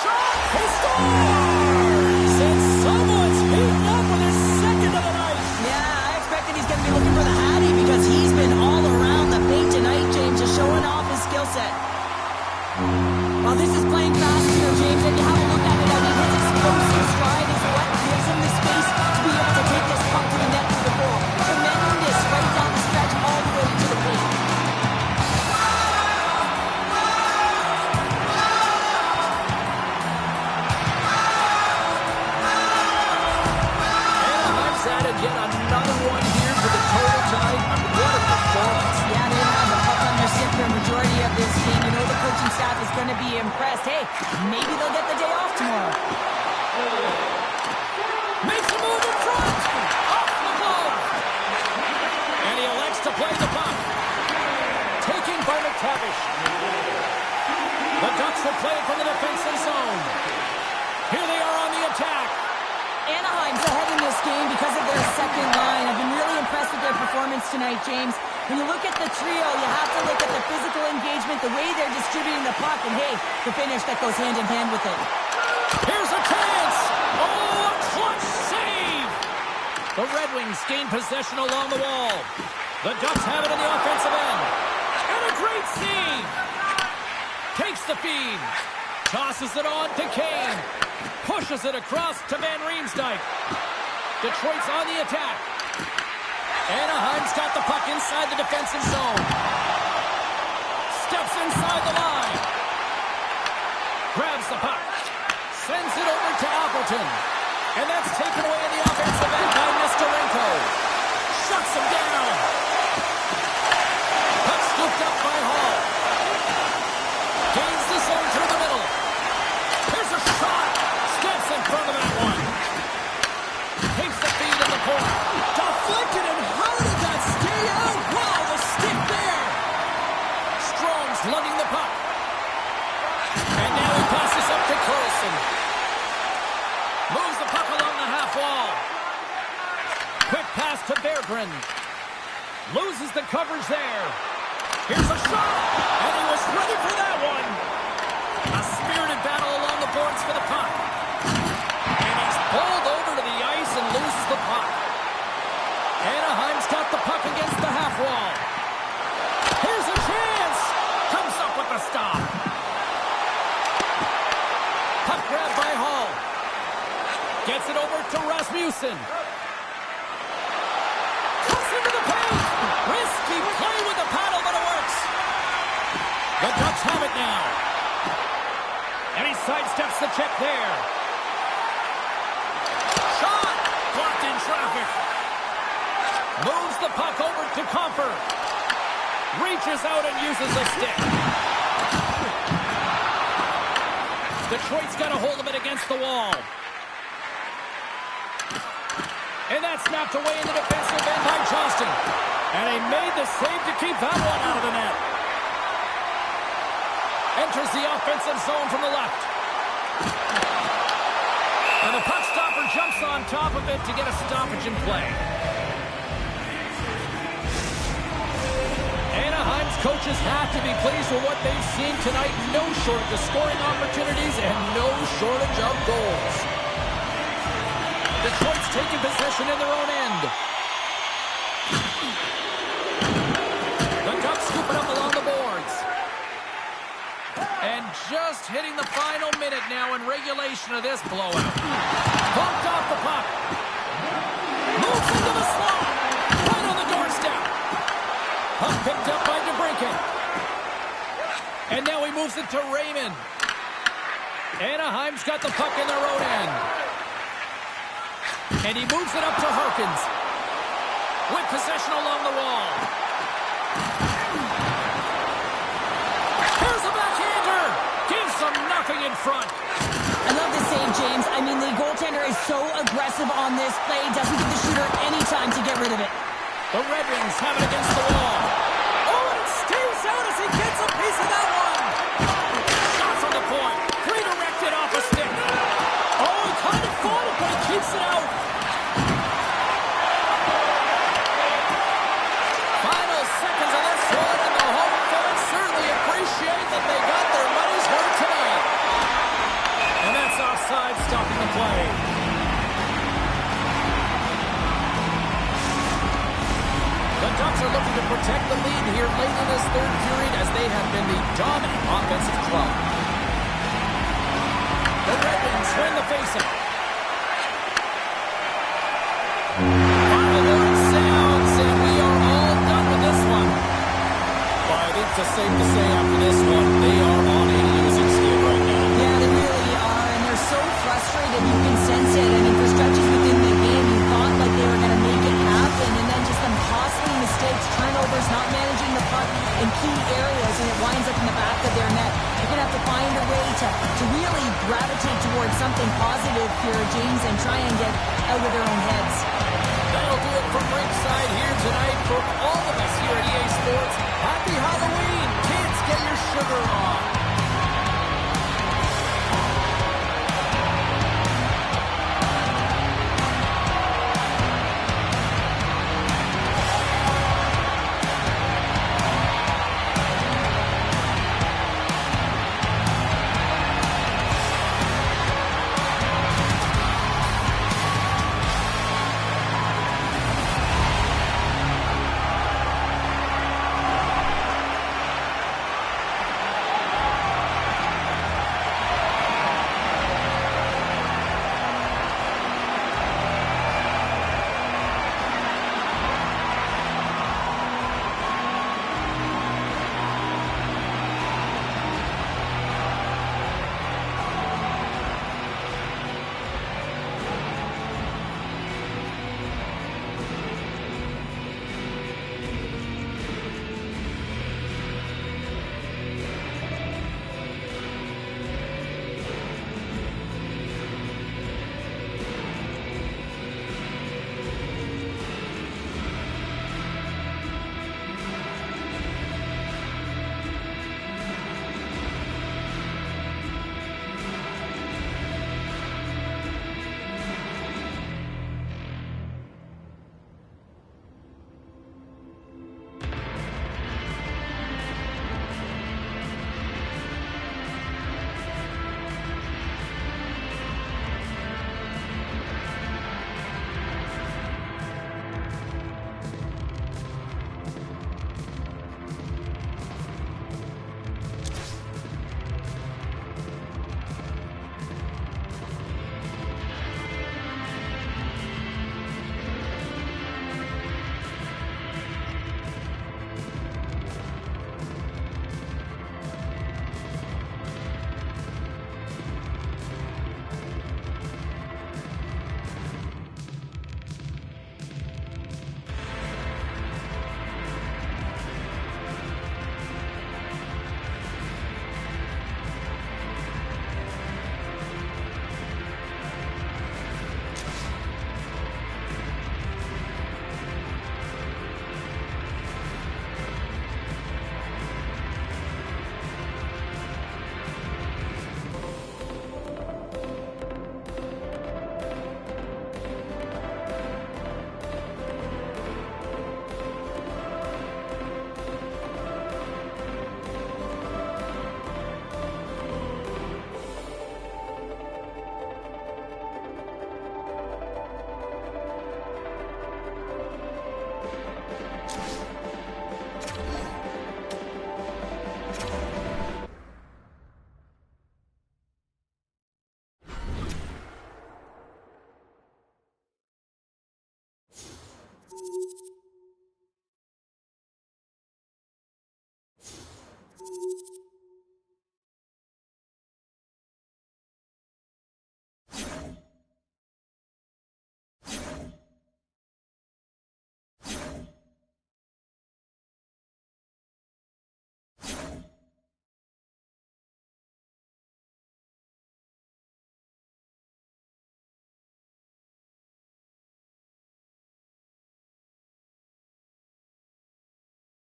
Shot! He scores! And someone's heating up with his second of the night. Yeah, I expected he's going to be looking for the Hattie because he's been all around the paint tonight, James, just showing off his skill set. Well, this is playing fast here, James, and you have a look at it. I mean, his explosive stride is what gives him the space to be able to take this puck to the net for the goal. Tremendous right down the stretch all the way to the paint. Anaheim's added yet another one here to the total tonight. What a performance. Yeah, they have the puck on their stick for a majority of this game. You know the coaching staff is going to be impressed. Hey, maybe they'll get the day off tomorrow. Makes a move in front. Off the glove. And he elects to play the puck. Taking by McTavish. The Ducks will play it from the defensive zone. Here they are on the attack. Anaheim's ahead in this game because of their second line. I've been really impressed with their performance tonight, James. When you look at the trio, you have to look at the physical engagement, the way they're distributing the puck, and hey, the finish that goes hand in hand with it. Here's a chance. Oh, a clutch save. The Red Wings gain possession along the wall. The Ducks have it in the offensive end. And a great save. Takes the feed. Tosses it on to Kane. Pushes it across to Van Riemsdyk. Detroit's on the attack. Anaheim's got the puck inside the defensive zone. Steps inside the line. Grabs the puck. Sends it over to Appleton. And that's taken away in the offensive end by Nestorenko. Shuts him down. Puck scooped up by Hall. Gains the zone through the middle. Here's a shot. Steps in front of that one. Takes the feed in the corner. Deflected, and how did that stay out? Wow, the stick there. Strom's lugging the puck. And now he passes up to Carlson. to Berggren. Loses the coverage there. Here's a shot, and he was ready for that one. A spirited battle along the boards for the puck. And he's bowled over to the ice and loses the puck. Anaheim's got the puck against the half wall. Here's a chance. Comes up with the stop. Puck grab by Hall. Gets it over to Rasmussen. Cuts into the paint. Risky play with the paddle, but it works. The Ducks have it now. And he sidesteps the check there. Shot. Blocked in traffic. Moves the puck over to Comfort. Reaches out and uses a stick. Detroit's got a hold of it against the wall. And that's snapped away in the defensive end by Johnston. And he made the save to keep that one out of the net. Enters the offensive zone from the left. And the puck stopper jumps on top of it to get a stoppage in play. Anaheim's coaches have to be pleased with what they've seen tonight. No shortage of scoring opportunities and no shortage of goals. Detroit's taking possession in their own end. The Ducks scoop it up along the boards. And just hitting the final minute now in regulation of this blowout. Bumped off the puck. Moves into the slot. Right on the doorstep. Puck picked up by DeBrincat. And now he moves it to Raymond. Anaheim's got the puck in their own end. And he moves it up to Harkins. With possession along the wall. Here's a backhander. Gives them nothing in front. I love the save, James. I mean, the goaltender is so aggressive on this play. Doesn't give the shooter any time to get rid of it. The Red Wings have it against the wall. Oh, and it stays out as he gets a piece of that one. Shots on the point. Redirected off a stick. Oh, he kind of fought it, but he keeps it out. Final seconds of this one, and the home fans certainly appreciate that they got their money's worth tonight. And that's offside, stopping the play. The Ducks are looking to protect the lead here late in this third period as they have been the dominant offensive club. The Red Wings win the faceoff. Final word sounds, and we are all done with this one. Well, I think it's safe to say after this one, they are on a losing skid right now. Yeah, they really are, and they're so frustrated. You can sense it. I mean, for stretches within the game, you thought like they were going to make it happen, and then just some costly mistakes, turnovers, not managing the puck in key areas, and it winds up in the back of their net. You're going to have to find a way to really gravitate towards something positive here, James, and try and get out of their own heads.